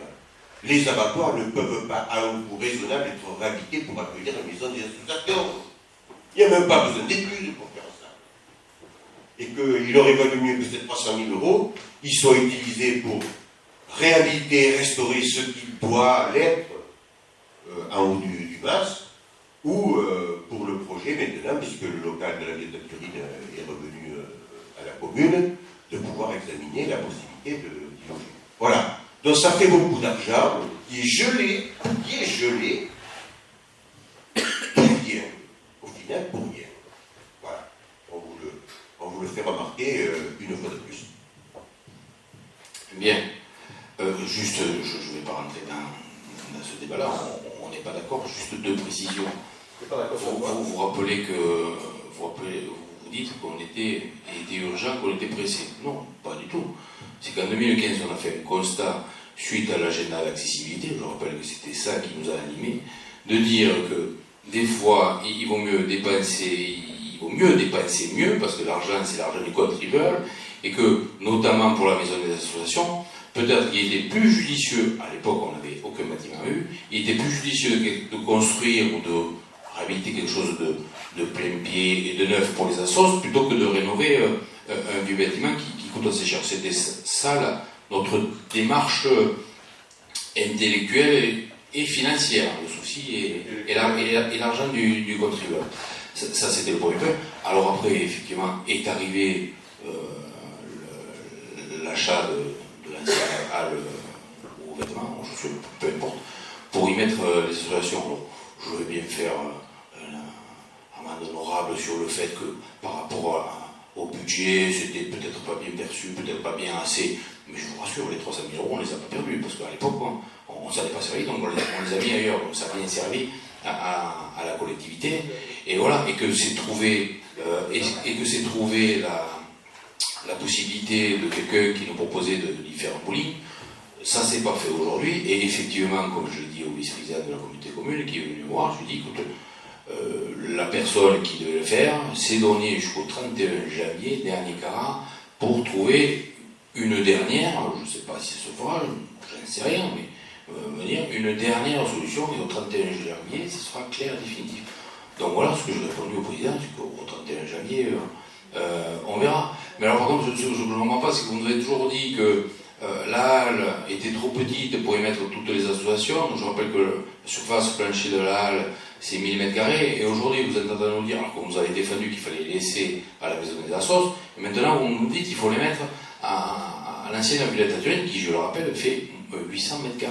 les abattoirs ne peuvent pas, à un coût raisonnable, être réhabilités pour accueillir la maison des associations. Il n'y a même pas besoin d'études pour faire ça. Et qu'il aurait valu mieux que ces 300 000 €, ils soient utilisés pour réhabiliter et restaurer ce qu'il doit l'être en haut du mas, ou pour le projet maintenant, puisque le local de la ville de Turine est revenu à la commune, de pouvoir examiner la possibilité d'y loger. Voilà. Donc ça fait beaucoup d'argent qui est gelé, pour rien. Au final, pour rien. Voilà. On vous le fait remarquer une fois de plus. Bien. Juste, je ne vais pas rentrer dans ce débat-là, on n'est pas d'accord, juste deux précisions. Vous rappelez que, vous dites qu'on était urgent, qu'on était pressé. Non, pas du tout. C'est qu'en 2015, on a fait un constat suite à l'agenda d'accessibilité, je rappelle que c'était ça qui nous a animés, de dire que des fois, il vaut mieux dépenser mieux, parce que l'argent, c'est l'argent du contribuable, et que, notamment pour la maison des associations, peut-être qu'il était plus judicieux, à l'époque on n'avait aucun bâtiment eu, il était plus judicieux de construire ou de réhabiliter quelque chose de plein pied et de neuf pour les assos, plutôt que de rénover un vieux bâtiment qui coûte assez cher. C'était ça notre démarche intellectuelle et financière, le souci et l'argent du contribuable. Ça c'était le premier point. Alors après, effectivement, est arrivé l'achat de l'ancien hall aux vêtements, peu importe, pour y mettre les associations. Alors, je vais bien faire un amende honorable sur le fait que par rapport au budget, c'était peut-être pas bien perçu, peut-être pas bien assez, mais je vous rassure, les 300 000 €, on les a pas perdus, parce qu'à l'époque, on ne s'en est pas servi, donc on les a mis ailleurs, ça a bien servi à la collectivité, et voilà, et que c'est trouvé, la possibilité de quelqu'un qui nous proposait d'y faire un bowling. Ça s'est pas fait aujourd'hui, et effectivement, comme je l'ai dit au vice-président de la communauté commune qui est venu me voir, je lui ai dit, écoute, la personne qui devait le faire s'est donné jusqu'au 31 janvier, dernier cas, pour trouver une dernière, je ne sais pas si ça se fera, je n'en sais rien, mais me dire une dernière solution, et au 31 janvier, ce sera clair et définitif. Donc voilà ce que j'ai répondu au président, c'est qu'au 31 janvier, on verra. Mais alors par contre, je ne comprends pas, c'est que vous nous avez toujours dit que la halle était trop petite pour y mettre toutes les associations. Donc je rappelle que la surface plancher de la halle, c'est 1000 m², et aujourd'hui vous êtes en train de nous dire, alors qu'on nous avait défendu qu'il fallait laisser à la maison des assos, et maintenant vous nous dites qu'il faut les mettre à l'ancienne villette à Turine, qui, je le rappelle, fait 800 m².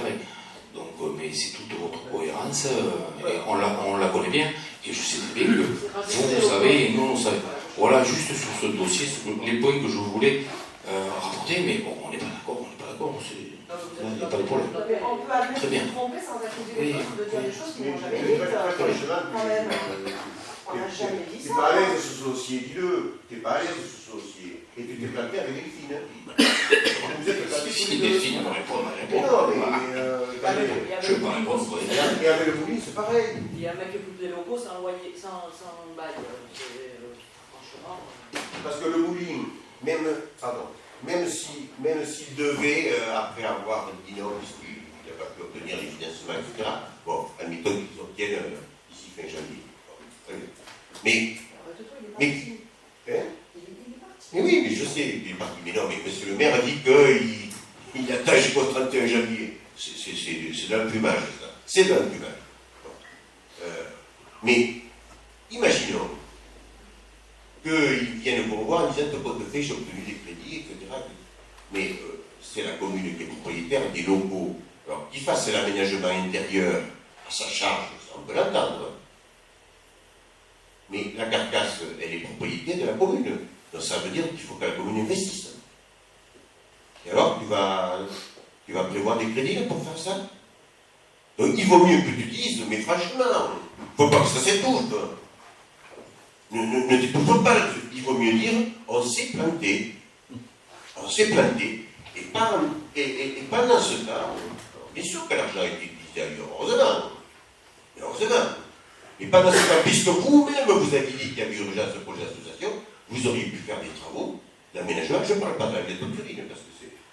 Donc, mais c'est toute votre cohérence, et on la connaît bien, et je sais très bien que vous savez, et nous on savait. Voilà, juste sur ce dossier, les points que je voulais rapporter, mais bon, on n'est pas d'accord, n'y a pas de problème. On peut amener Très bien. de se tromper sans accuser Oui. les autres de dire des choses qu'ils n'ont jamais Mais dites. franchement, Quand même, on n'a jamais dit t'es ça. pas à l'aise de s'associer, dis-le. T'es pas à l'aise de s'associer. Et tu t'es planté avec Delphine. Vous êtes plantés tous les deux. Delphine me répond, Mais non, mais attendez. Je vais pas répondre pour elle. Et avec le bowling, c'est pareil. Il y a un mec qui occupe des locaux sans loyer, sans bail. Franchement. Parce que le bowling, même s'il devait, après avoir un binôme, puisqu'il n'a pas pu obtenir les financements, etc., bon, admettons qu'ils obtiennent d'ici fin janvier. Bon, très bien. Mais, mais oui, mais je sais, il est parti. Mais non, mais monsieur le maire a dit qu'il attend jusqu'au 31 janvier. C'est dans le plumage, ça. C'est dans le plumage. Bon. Mais, imaginons qu'ils viennent pour voir en disant que de fait, j'ai obtenu des crédits, etc. Mais c'est la commune qui est propriétaire des locaux. Alors, qu'ils fassent l'aménagement intérieur à sa charge, ça, on peut l'entendre. Mais la carcasse, elle est propriété de la commune. Donc ça veut dire qu'il faut que la commune investisse. Et alors, tu vas prévoir des crédits là, pour faire ça. Donc il vaut mieux que tu dises, mais franchement, il ne faut pas que ça s'étouffe. Ne t'étouffe pas là-dessus. Il vaut mieux dire, on s'est planté. On s'est planté. Et pendant ce temps, bien sûr que l'argent a été utilisé ailleurs, heureusement. Mais pendant ce temps, puisque vous-même vous avez dit qu'il y avait urgence de projet d'association, vous auriez pu faire des travaux d'aménagement. Je ne parle pas de la lettre de Turine, parce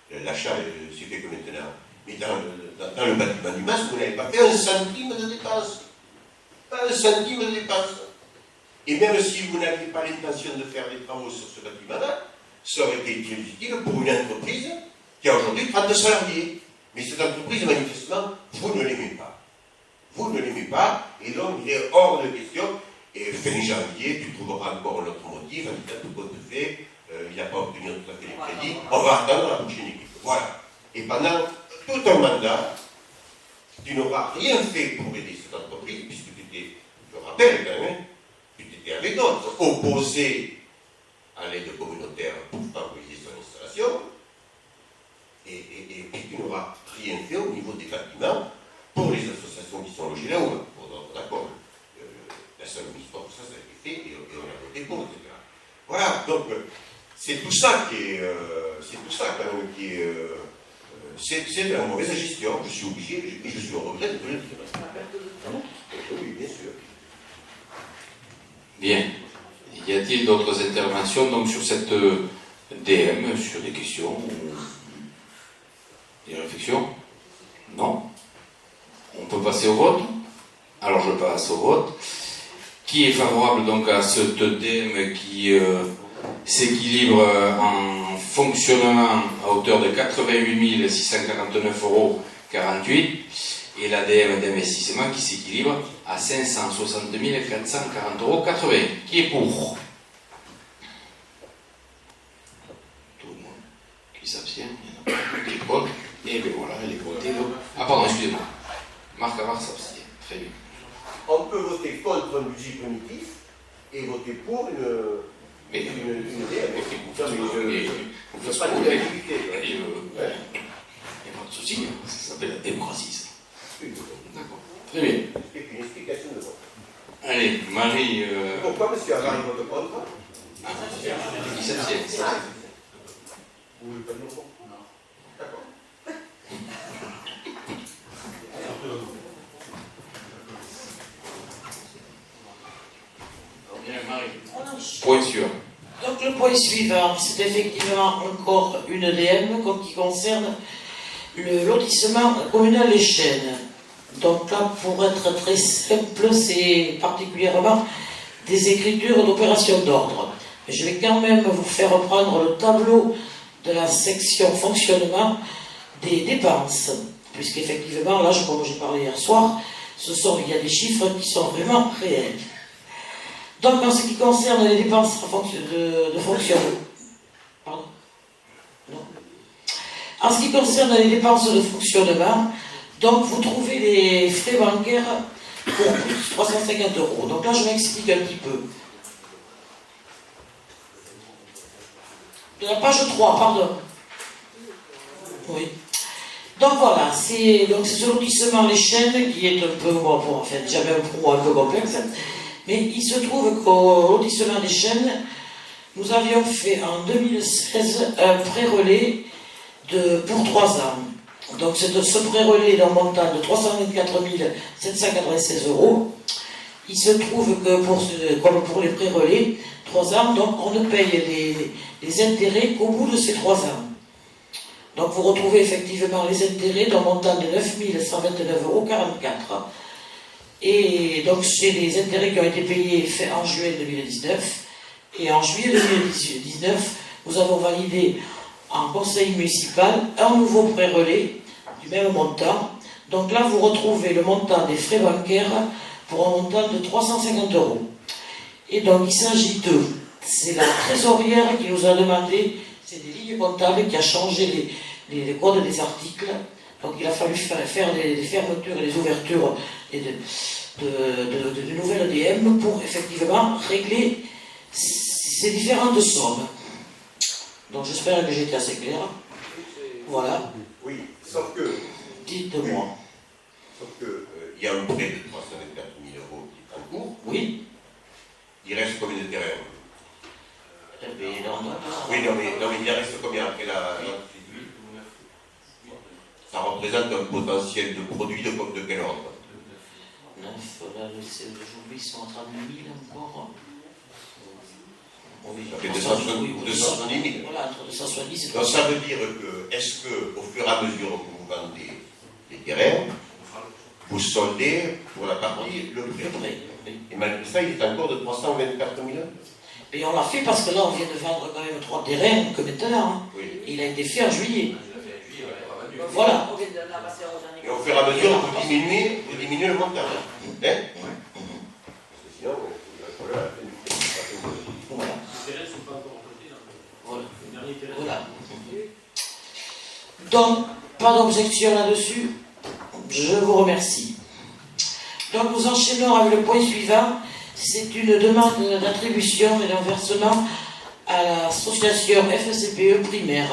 que l'achat s'est fait que maintenant. Mais dans le bâtiment du masque, vous n'avez pas fait un centime de dépense. Pas un centime de dépense. Et même si vous n'aviez pas l'intention de faire des travaux sur ce bâtiment-là, ça aurait été très utile pour une entreprise qui a aujourd'hui 30 salariés. Mais cette entreprise, manifestement, vous ne l'aimez pas. Vous ne l'aimez pas, et donc il est hors de question. Et fin janvier, tu trouveras encore un autre motif, en disant tout compte fait, il n'a pas obtenu tout à fait les crédits, on va attendre la prochaine équipe. Voilà. Et pendant tout un mandat, tu n'auras rien fait pour aider cette entreprise, puisque tu étais, je rappelle quand même, tu étais avec d'autres, opposé à l'aide communautaire pour favoriser son installation, et tu n'auras rien fait au niveau des bâtiments pour les associations qui sont logées là-haut, pour notre accord. La seule mise pour ça, ça a été fait, et on a voté pour, etc. Voilà, donc c'est tout ça qui est, quand même qui est, c'est de la mauvaise gestion. Je suis obligé, et je suis au regret de le dire. Oui, bien sûr. Bien. Y a-t-il d'autres interventions donc sur cette DM, sur des questions ou des réflexions? Non? On peut passer au vote? Alors je passe au vote. Qui est favorable donc à ce DM qui s'équilibre en fonctionnement à hauteur de 88 649,48 € et l'ADM d'investissement qui s'équilibre à 560 440,80 €. Qui est pour? Tout le monde. Qui s'abstient? Il y en a pas. Qui est contre? Et bien voilà, elle est votée. Ah pardon, excusez-moi. Marc Havard s'abstient. Très bien. On peut voter contre un budget primitif et voter pour une DM. Vous faites pas de l'activité. Il n'y a pas de souci, ça s'appelle la démocratie. Ça. D'accord. Très bien. Une explication de vote. Allez, Marie. Pourquoi M. Havard vote contre? Qui s'abstient? Vous voulez pas dire pourquoi? Non. D'accord. Bien, Marie. Point sûr. Donc le point suivant, c'est effectivement encore une DM qui concerne le lotissement communal Les Chênes. Donc là, pour être très simple, c'est particulièrement des écritures d'opération d'ordre. Je vais quand même vous faire reprendre le tableau de la section fonctionnement des dépenses, puisqu'effectivement, là, comme j'ai parlé hier soir, il y a des chiffres qui sont vraiment réels. Donc, en ce qui concerne les dépenses de fonctionnement, pardon, non. En ce qui concerne les dépenses de fonctionnement, donc vous trouvez les frais bancaires pour plus de 350 €. Donc là, je m'explique un petit peu. De la page 3, pardon. Oui. Donc voilà, c'est ce lotissement Les Chênes qui est un peu, bon, en fait, j'avais un pro un peu complexe, mais il se trouve qu'au lotissement des Chênes, nous avions fait en 2016 un pré-relais pour 3 ans. Donc ce pré-relais d'un montant de 324 796 €. Il se trouve que comme pour les pré-relais, 3 ans, donc on ne paye les intérêts qu'au bout de ces 3 ans. Donc vous retrouvez effectivement les intérêts d'un montant de 9 129,44 €. Et donc c'est les intérêts qui ont été payés en juillet 2019. Et en juillet 2019, nous avons validé en conseil municipal un nouveau pré-relais du même montant. Donc là, vous retrouvez le montant des frais bancaires pour un montant de 350 €. Et donc il s'agit c'est la trésorière qui nous a demandé, c'est des lignes comptables qui a changé les codes des articles. Donc il a fallu faire des fermetures et des ouvertures de nouvelles DM pour effectivement régler ces différentes sommes. Donc j'espère que j'ai été assez clair. Voilà. Oui, sauf que... Dites-moi. Sauf que il y a un prêt de 324 000 € qui est en cours. Oui. Il reste combien de terrains? Oui, non, mais il reste combien après la... Ça représente un potentiel de produit de quel ordre? 9, là, aujourd'hui, ils sont à 30 000 encore. Oui, ça fait 270 000. Voilà, entre 270 et 300. Donc ça veut dire que, est-ce qu'au fur et à mesure que vous vendez les terrains, vous soldez pour la partie le prêt? Et malgré ça, il est encore de 324 000 €. Et on l'a fait parce que là, on vient de vendre quand même 3 terrains que maintenant. Hein. Oui. Et il a été fait en juillet. Voilà. Et au fur et à mesure, vous diminuez le montant. Hein? Parce que sinon, voilà. Voilà. Voilà. Donc, pas d'objection là-dessus. Je vous remercie. Donc, nous enchaînons avec le point suivant. C'est une demande d'attribution et d'un versement à l'association FCPE primaire.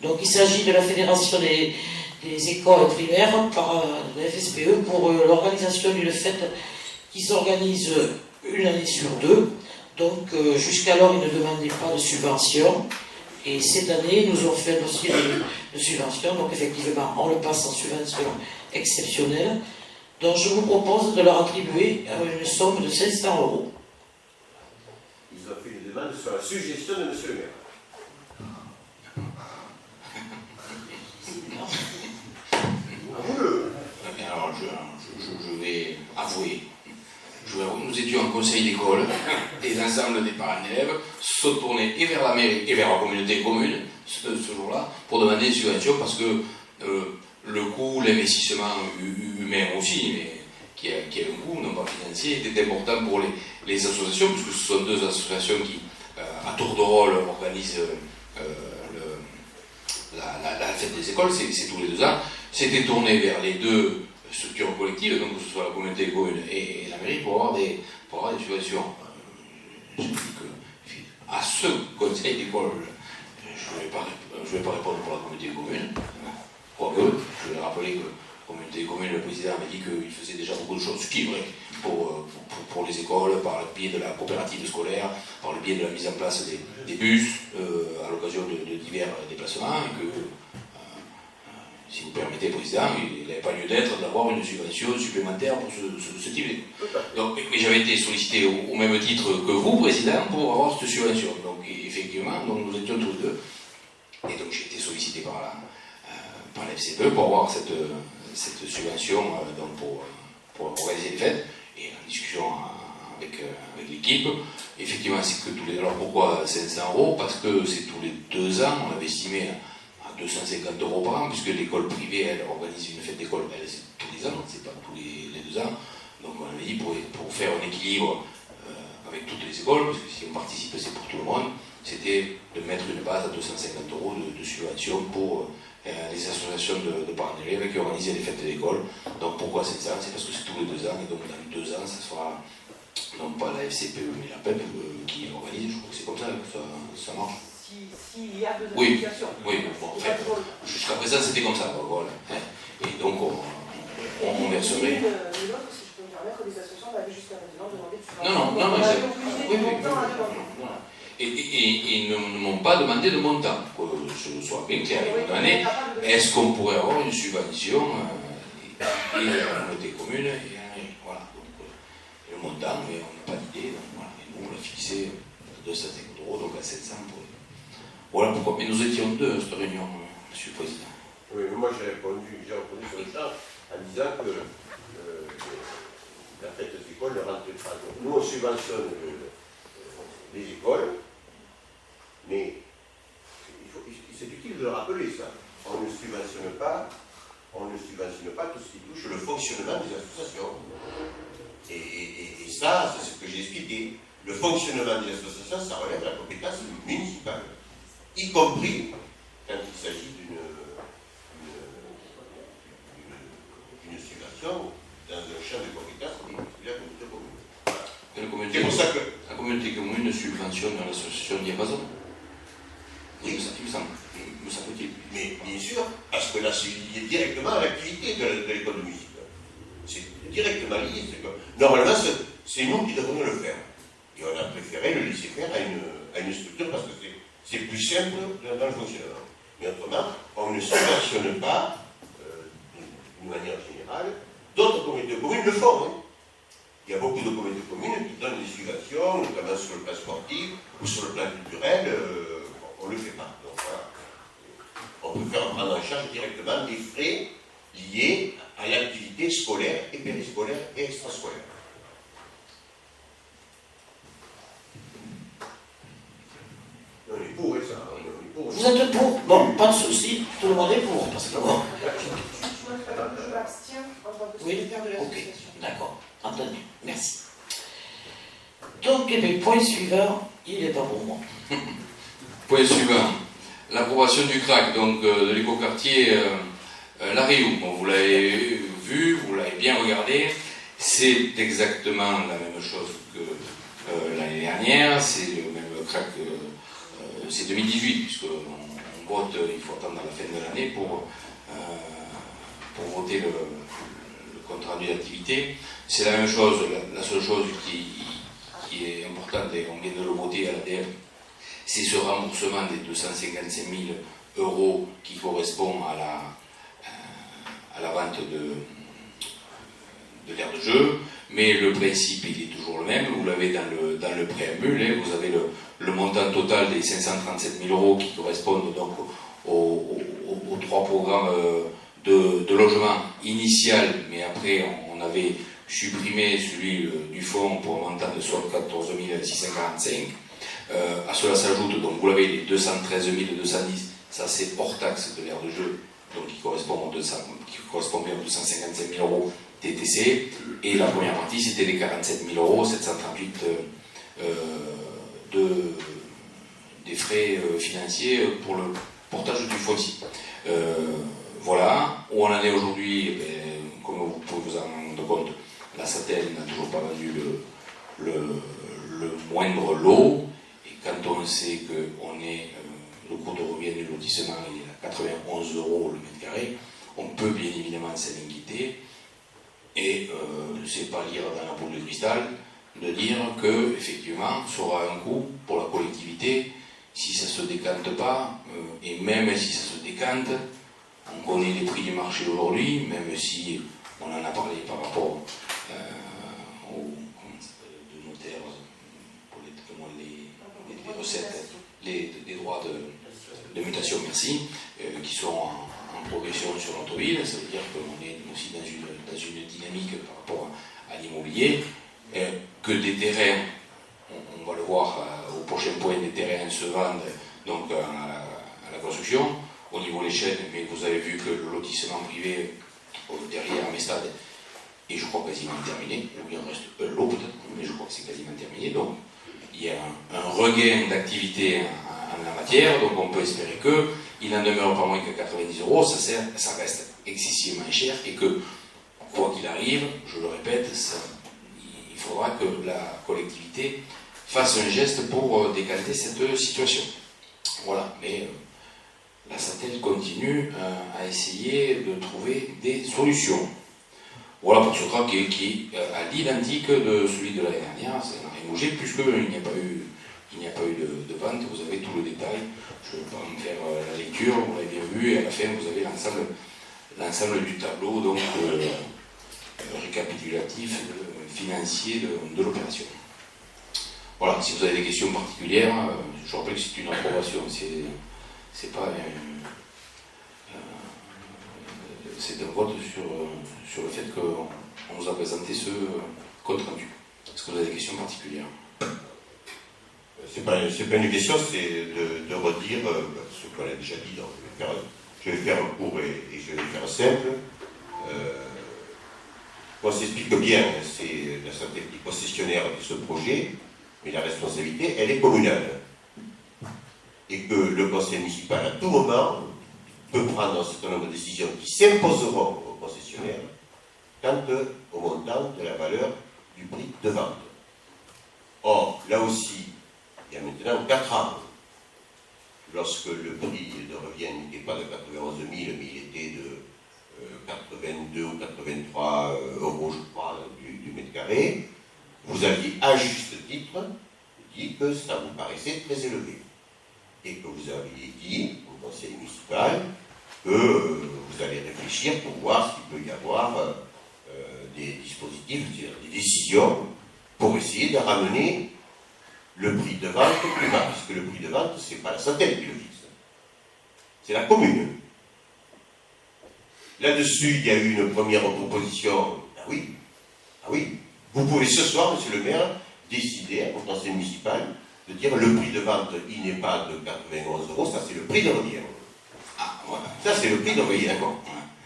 Donc, il s'agit de la Fédération des écoles primaires par la FSPE pour l'organisation d'une fête qui s'organise une année sur 2. Donc jusqu'alors, ils ne demandaient pas de subvention. Et cette année, nous avons fait un dossier de subvention. Donc effectivement, on le passe en subvention exceptionnelle. Donc je vous propose de leur attribuer une somme de 500 €. Ils ont fait une demande sur la suggestion de M. le maire. Alors, je vais avouer. Nous étions en conseil d'école et l'ensemble des parents d'élèves se tournaient et vers la mairie et vers la communauté commune ce jour-là pour demander une subvention parce que le coût, l'investissement humain aussi, mais qui a un coût, non pas financier, était important pour les associations, puisque ce sont 2 associations qui, à tour de rôle, organisent la fête des écoles, c'est tous les 2 ans. C'était tourné vers les 2 structures collectives, donc que ce soit la communauté commune et la mairie, pour avoir des subventions. Je dis que à ce conseil d'école, je ne vais pas répondre pour la communauté commune, quoique, je vais rappeler que la communauté commune, le président m'a dit qu'il faisait déjà beaucoup de choses, ce qui est vrai, pour les écoles, par le biais de la coopérative scolaire, par le biais de la mise en place des bus, à l'occasion de divers déplacements, et que si vous permettez, Président, il n'avait pas lieu d'être d'avoir une subvention supplémentaire pour ce type d'école. Donc, mais j'avais été sollicité au même titre que vous, Président, pour avoir cette subvention. Donc, effectivement, nous étions tous les 2. Et donc, j'ai été sollicité par la FCPE pour avoir cette subvention donc pour organiser les fêtes. Et en discussion avec l'équipe, effectivement, c'est que tous les... Alors, pourquoi 500 €? Parce que c'est tous les 2 ans, on avait estimé 250 € par an, puisque l'école privée, elle organise une fête d'école, elle, c'est tous les ans, c'est pas tous les 2 ans. Donc on avait dit pour faire un équilibre avec toutes les écoles, parce que si on participe, c'est pour tout le monde, c'était de mettre une base à 250 € de subvention pour les associations de parents d'élèves qui organisaient les fêtes d'école. Donc pourquoi 500? C'est parce que c'est tous les 2 ans, et donc dans les 2 ans, ça sera non pas la FCPE, mais la PEP qui organise. Je crois que c'est comme ça que ça marche. S'il y a besoin oui, de situation. oui, bon, jusqu'à présent c'était comme ça, voilà. donc non, on mais avait c'est- aucune idée oui, du oui, montant à oui, demander. voilà. Et ils ne m'ont pas demandé de montant, que je sois bien clair. Ils m'ont demandé, est-ce qu'on pourrait avoir une subvention et la communauté commune et voilà. Donc, le montant, mais on n'a pas d'idée. Donc, voilà. Et nous, on l'a fixé à 250 €, donc à 700 pour. Voilà pourquoi. Mais nous étions deux à cette réunion, Monsieur le Président. Oui, mais moi j'ai répondu sur le champ en disant que la fête des écoles ne rentre pas. Donc, nous, on subventionne les écoles, mais c'est utile de le rappeler ça. On ne subventionne pas tout ce qui touche le fonctionnement des associations. Et ça, c'est ce que j'ai expliqué. Le fonctionnement des associations, ça relève de la compétence municipale, y compris quand il s'agit d'une subvention dans un champ de compétences qui est la communauté commune. Voilà. C'est pour ça que la communauté commune subventionne l'association Diapason. oui, Il me semble-t-il. mais bien sûr, parce que là, c'est lié directement à l'activité de l'école de musique. C'est directement lié. Normalement, c'est nous qui devrions le faire. Et on a préféré le laisser faire à une structure parce que c'est plus simple dans le fonctionnement. Mais autrement, on ne subventionne pas, d'une manière générale, d'autres communautés communes le font. Hein. Il y a beaucoup de communautés communes qui donnent des subventions, notamment sur le plan sportif ou sur le plan culturel. On ne le fait pas. Donc, voilà. On peut faire prendre en charge directement des frais liés à l'activité scolaire et périscolaire et extrascolaire. On est pour ça. On est pour. Vous êtes pour? Bon, pas de souci, tout le monde est pour, parce que bon. Je m'abstiens en tant que Oui, secrétaire de ok, l'association. d'accord, entendu, merci. Donc, eh bien, point suivant, il n'est pas pour moi. Point suivant. L'approbation du CRAC, donc de l'écoquartier La Réou. Bon, vous l'avez vu, vous l'avez bien regardé. C'est exactement la même chose que l'année dernière. C'est le même CRAC, c'est 2018, puisqu'on vote, il faut attendre à la fin de l'année pour voter le compte rendu d'activité. C'est la même chose, la seule chose qui est importante, et on vient de le voter à l'ADEME, c'est ce remboursement des 255 000 € qui correspond à la vente de l'aire de jeu, mais le principe il est toujours le même, vous l'avez dans le préambule, hein, vous avez le montant total des 537 000 € qui correspondent donc aux trois programmes de logement initial, mais après on avait supprimé celui du fonds pour un montant de 74 645. À cela s'ajoute, donc vous l'avez, les 213 210, ça c'est hors taxe de l'aire de jeu, donc qui correspond bien aux 255 000 € TTC, et la première partie c'était les 47 000 € 738 des frais financiers pour le portage du foncier. Voilà, où on en est aujourd'hui, comme vous pouvez vous en rendre compte, la SATEL n'a toujours pas vendu le moindre lot. Quand on sait que le coût de revient du lotissement il est à 91 € le mètre carré, on peut bien évidemment s'en inquiéter. Et c'est pas lire dans la boule de cristal de dire que effectivement ça aura un coût pour la collectivité si ça se décante pas, et même si ça se décante, on connaît les prix du marché aujourd'hui, même si on en a parlé par rapport aux notaires pour les recettes, les droits de mutation, merci, qui sont en progression sur notre ville. Ça veut dire qu'on est aussi dans une dynamique par rapport à l'immobilier, que des terrains, on va le voir au prochain point, des terrains se vendent donc à la construction au niveau de l'échelle, mais vous avez vu que le lotissement privé derrière Mestad est, je crois, quasiment terminé. Il en reste un lot peut-être, mais je crois que c'est quasiment terminé. Donc il y a un regain d'activité en la matière, donc on peut espérer qu'il n'en demeure pas moins que 90 €, ça reste excessivement cher, et que, quoi qu'il arrive, je le répète, il faudra que la collectivité fasse un geste pour décanter cette situation. Voilà, mais la SATEL continue à essayer de trouver des solutions. Voilà pour ce tract qui est à l'identique de celui de l'année dernière, ça n'a rien bougé, puisqu'il n'y a pas eu, de vente, vous avez tout le détail, je ne vais pas me faire la lecture, vous l'avez bien vu, et à la fin vous avez l'ensemble du tableau, donc récapitulatif financier de l'opération. Voilà, si vous avez des questions particulières, je rappelle que c'est une approbation, c'est pas c'est un vote sur le fait qu'on nous a présenté ce compte rendu. Est-ce que vous avez des questions particulières? C'est pas une question, c'est de redire ce qu'on a déjà dit. Donc, je vais faire court et je vais faire simple. On s'explique bien, c'est la santé concessionnaire de ce projet, mais la responsabilité, elle est communale. Et que le conseil municipal, à tout moment, peut prendre un certain nombre de décisions qui s'imposeront aux concessionnaires quant au montant de la valeur du prix de vente. Or, là aussi, il y a maintenant 4 ans, lorsque le prix de revient n'était pas de 91 000, mais il était de 82 ou 83 euros, je crois, du mètre carré, vous aviez à juste titre dit que ça vous paraissait très élevé. Et que vous aviez dit au conseil municipal que vous allez réfléchir pour voir s'il peut y avoir des dispositifs, c'est-à-dire des décisions, pour essayer de ramener le prix de vente plus bas, puisque le prix de vente, ce n'est pas la Santel qui le fixe, c'est la commune. Là-dessus, il y a eu une première proposition. Ah oui, vous pouvez ce soir, monsieur le maire, décider au conseil municipal de dire le prix de vente, il n'est pas de 91 euros, ça c'est le prix de revient. Ah, voilà. Ça c'est le prix de revient. D'accord.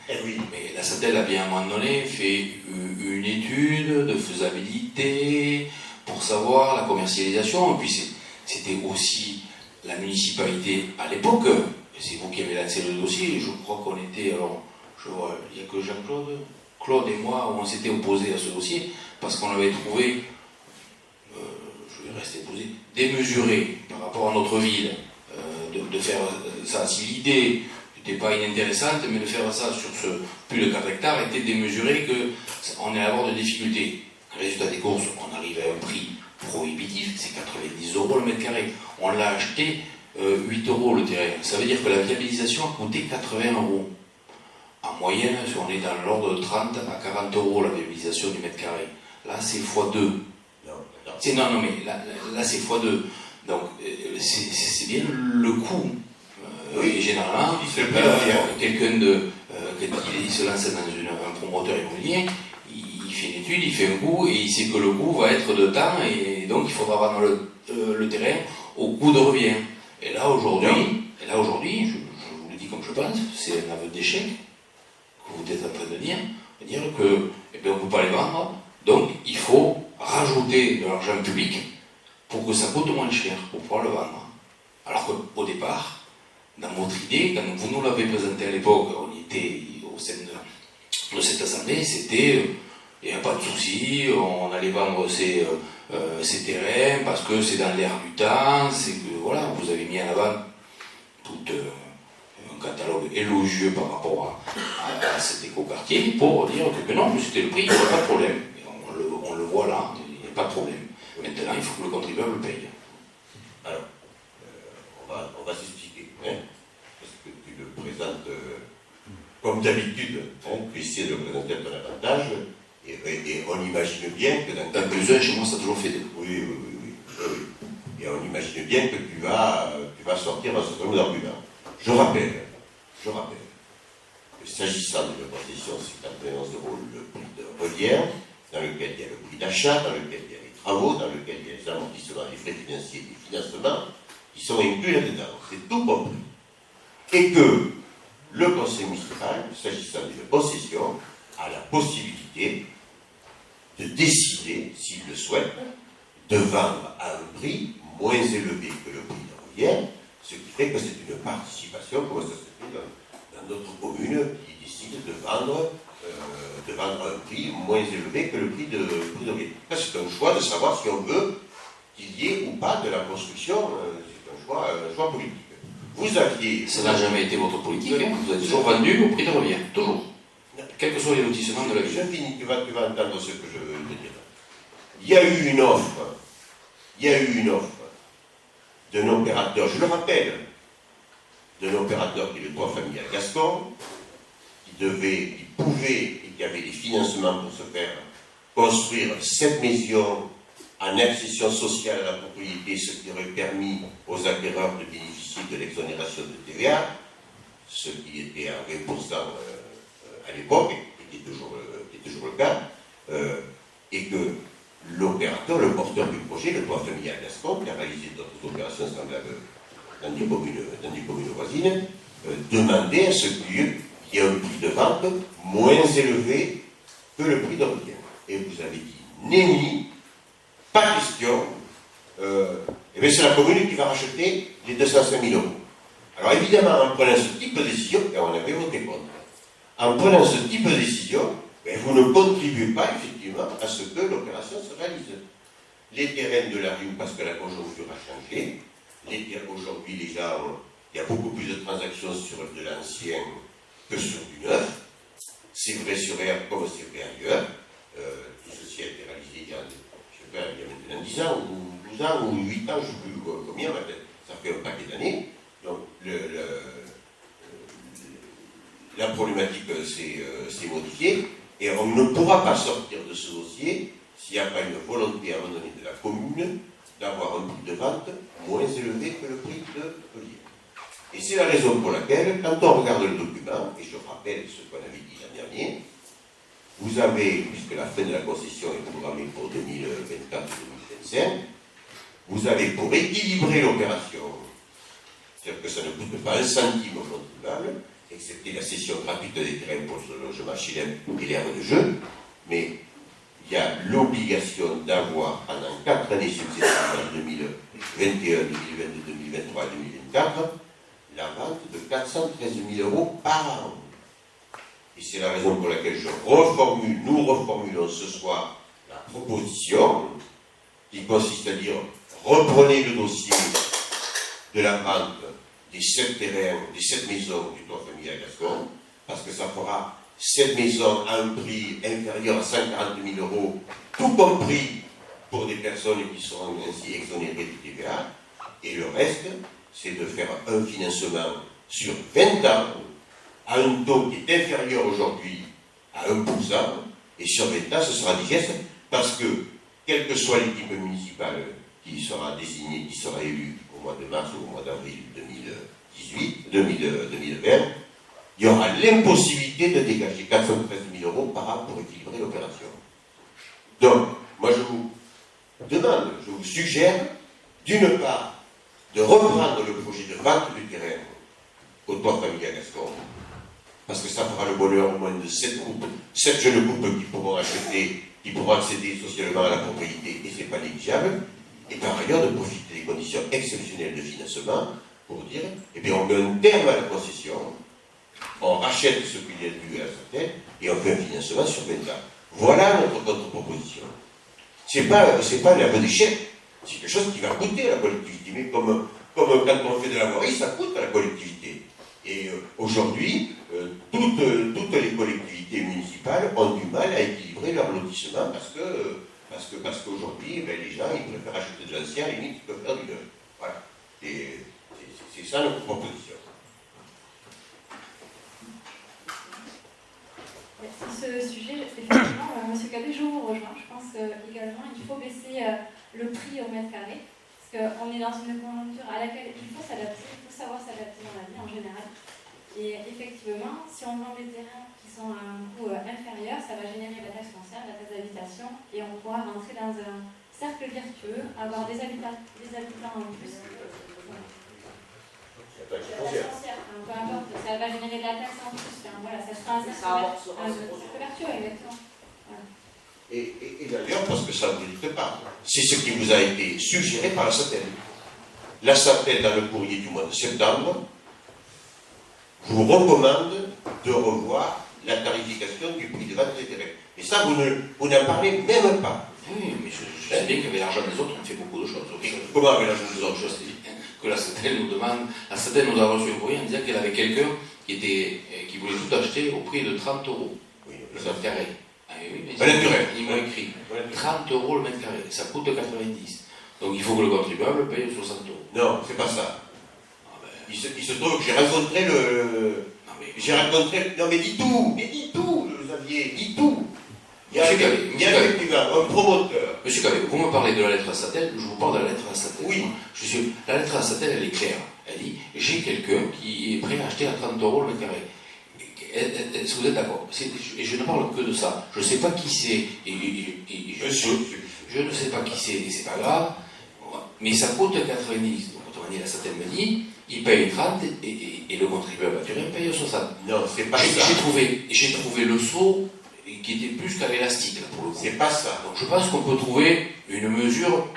Eh oui. Mais la Santel a bien à un moment donné fait une étude de faisabilité pour savoir la commercialisation. Et puis c'était aussi la municipalité à l'époque. C'est vous qui avez lancé le dossier. Je crois qu'on était, alors, je vois, il n'y a que Claude et moi, où on s'était opposés à ce dossier parce qu'on avait trouvé, je vais rester posé, démesuré par rapport à notre ville, de faire ça. Si l'idée n'était pas inintéressante, mais de faire ça sur ce plus de 4 hectares était démesuré, qu'on allait avoir de difficultés. Résultat des courses, on arrive à un prix prohibitif, c'est 90 euros le mètre carré. On l'a acheté 8 euros le terrain. Ça veut dire que la viabilisation a coûté 80 euros. En moyenne, on est dans l'ordre de 30 à 40 euros la viabilisation du mètre carré. Là, c'est x2. Non, mais là c'est x2. Donc, c'est bien le coût. Et généralement, quelqu'un il se lance dans un promoteur immobilier, il fait une étude, il fait un coût, et il sait que le coût va être de temps, et donc il faudra vendre le terrain au coût de revient. Et là, aujourd'hui, je vous le dis comme je pense, c'est un aveu d'échec que vous êtes en train de dire que, on ne peut pas les vendre, donc il faut rajouter de l'argent public pour que ça coûte moins cher, pour pouvoir le vendre. Alors qu'au départ, dans votre idée, quand vous nous l'avez présenté à l'époque, on était au sein de cette assemblée, c'était, il n'y a pas de souci, on allait vendre ces terrains parce que c'est dans l'air du temps, c'est que, voilà, vous avez mis en avant tout un catalogue élogieux par rapport à cet écoquartier pour dire que non, c'était le prix, il n'y a pas de problème. On le voit là, il n'y a pas de problème. Maintenant, il faut que le contribuable paye. Alors, on va s'expliquer, parce que tu le présentes comme d'habitude, tu essaies de le présenter à ton avantage, et on imagine bien que dans plus un, chez moi, ça a toujours fait 2. Oui. Et on imagine bien que tu vas sortir un certain nombre d'arguments. Je rappelle que s'agissant de la concession, c'est 91 euros le prix de revient, dans lequel il y a le prix d'achat, dans lequel il y a les travaux, dans lequel il y a les amortissements, les frais financiers, les financements, qui sont inclus là-dedans. C'est tout compris. Et que le conseil municipal, s'agissant d'une concession, a la possibilité de décider, s'il le souhaite, de vendre à un prix moins élevé que le prix de revient, ce qui fait que c'est une participation, comme ça se fait dans d'autres communes qui décident de vendre à un prix moins élevé que le prix de revient. C'est un choix de savoir si on veut qu'il y ait ou pas de la construction, c'est un choix politique. Vous aviez... Ça n'a jamais été votre politique, vous avez toujours vendu au prix de revient, toujours. quels que soient les lotissements de la ville. Je finis, tu vas entendre ce que je veux te dire. Il y a eu une offre d'un opérateur, je le rappelle, d'un opérateur qui est le toit familial Gascon, qui pouvait et qui avait des financements pour se faire construire 7 maisons en accession sociale à la propriété, ce qui aurait permis aux acquéreurs de bénéficier de l'exonération de TVA, ce qui était à 20% à l'époque, et qui est toujours le cas, et que l'opérateur, le porteur du projet, le toit familial Gascon, qui a réalisé d'autres opérations semblables dans des communes voisines, demandait à ce qu'il y ait un prix de vente moins élevé que le prix d'origine. Et vous avez dit, nenni, pas question, et bien c'est la commune qui va racheter les 205 000 euros. Alors évidemment, en prenant ce type de décision, et on avait voté contre, en prenant ce type de décision, ben, vous ne contribuez pas effectivement à ce que l'opération se réalise. Les terrains de la rue, parce que la conjoncture a changé, aujourd'hui les gens, il y a beaucoup plus de transactions sur de l'ancien que sur du neuf. C'est vrai sur Air comme c'est vrai ailleurs. Tout ceci a été réalisé il y a maintenant 10 ans, ou 12 ans, ou 8 ans, je ne sais plus combien, ça fait un paquet d'années. Donc la problématique s'est modifiée, et on ne pourra pas sortir de ce dossier s'il n'y a pas une volonté à un moment donné de la commune d'avoir un prix de vente moins élevé que le prix de l'olive. Et c'est la raison pour laquelle, quand on regarde le document, et je rappelle ce qu'on avait dit l'an dernier, vous avez, puisque la fin de la concession est programmée pour 2024-2025, vous avez pour équilibrer l'opération, c'est-à-dire que ça ne coûte pas un centime au contribuable, excepté la cession gratuite des terrains pour le logement HLM et l'aire de jeu, mais il y a l'obligation d'avoir pendant 4 années successives, en 2021, 2022, 2023 et 2024, la vente de 413 000 euros par an. Et c'est la raison pour laquelle nous reformulons ce soir la proposition qui consiste à dire reprenez le dossier de la vente des 7 terrains, des 7 maisons du toit familial Gascon, parce que ça fera 7 maisons à un prix inférieur à 140 000 euros, tout compris pour des personnes qui seront ainsi exonérées de TVA, et le reste, c'est de faire un financement sur 20 ans, à un taux qui est inférieur aujourd'hui à 1%, et sur 20 ans, ce sera digeste, parce que, quelle que soit l'équipe municipale qui sera désignée, qui sera élue au mois de mars ou au mois d'avril 2020, il y aura l'impossibilité de dégager 413 000 euros par an pour équilibrer l'opération. Donc, moi je vous demande, je vous suggère, d'une part, de reprendre le projet de vente du terrain au toit familial Gascon, parce que ça fera le bonheur au moins de 7 jeunes couples qui pourront acheter, qui pourront accéder socialement à la propriété, et ce n'est pas négligeable, et par ailleurs de profiter des conditions exceptionnelles de financement pour dire, eh bien on met un terme à la concession, on rachète ce qu'il y a dû à la certaine, et on fait un financement sur 20 ans. Voilà notre contre-proposition. C'est pas un aveu d'échec, c'est quelque chose qui va coûter à la collectivité, mais comme quand on fait de la voirie, ça coûte à la collectivité. Et aujourd'hui, toutes les collectivités municipales ont du mal à équilibrer leur lotissement parce qu'aujourd'hui, ben, les gens, ils préfèrent acheter de l'ancien, à la limite, ils peuvent faire du neuf. Voilà. Et c'est ça notre proposition. Sur ce sujet, effectivement, M. Cabé, je vous rejoins. Je pense également qu'il faut baisser le prix au mètre carré, parce qu'on est dans une conjoncture à laquelle il faut s'adapter, il faut savoir s'adapter dans la vie en général. Et effectivement, si on vend des terrains qui sont à un coût inférieur, ça va générer la taxe foncière, la taxe d'habitation, et on pourra rentrer dans un cercle vertueux, avoir des habitants en plus. La taxe foncière, peu importe, ça va générer de la taxe en plus. Enfin, voilà, ça sera un cercle vertueux, exactement. Voilà. Et d'ailleurs, parce que ça ne vous dit pas, c'est ce qui vous a été suggéré par la SATEL. La SATEL, dans le courrier du mois de septembre, vous recommande de revoir la tarification du prix de vente des terrains. Et ça, vous n'en parlez même pas. Oui, mais je sais bien qu'avec l'argent des autres, on fait beaucoup de choses. Comment avec l'argent des autres? Je sais que la SATEL nous demande, la SATEL nous a reçu un courrier en disant qu'elle avait quelqu'un qui voulaient tout acheter au prix de 30 euros Oui, le mètre carré. Ah oui, mais Voilà, direct. ils m'ont écrit 30 euros le mètre carré, ça coûte 90. Donc il faut que le contribuable paye 60 euros. non, c'est pas ça. Ah ben, Il se trouve que j'ai rencontré le... non, mais, J'ai rencontré... Non mais dis tout, Xavier, dis tout. Il y a Monsieur Cavé, effectivement un promoteur. Monsieur Cavé, vous me parlez de la lettre à Satel, je vous parle de la lettre à Satel. Oui. La lettre à Satel, elle est claire. Elle dit, j'ai quelqu'un qui est prêt à acheter à 30 euros le mètre carré. Est-ce que vous êtes d'accord? Et je ne parle que de ça. Je ne sais pas qui c'est. Je ne sais pas qui c'est, et c'est pas grave. Mais ça coûte 90. Donc, autrement dit, la Satel me dit, il paye 30 et le contribuable naturel paye 60. Non, c'est pas ça. J'ai trouvé le seau qui était plus qu'à l'élastique, là, pour le coup. C'est pas ça. Donc, je pense qu'on peut trouver une mesure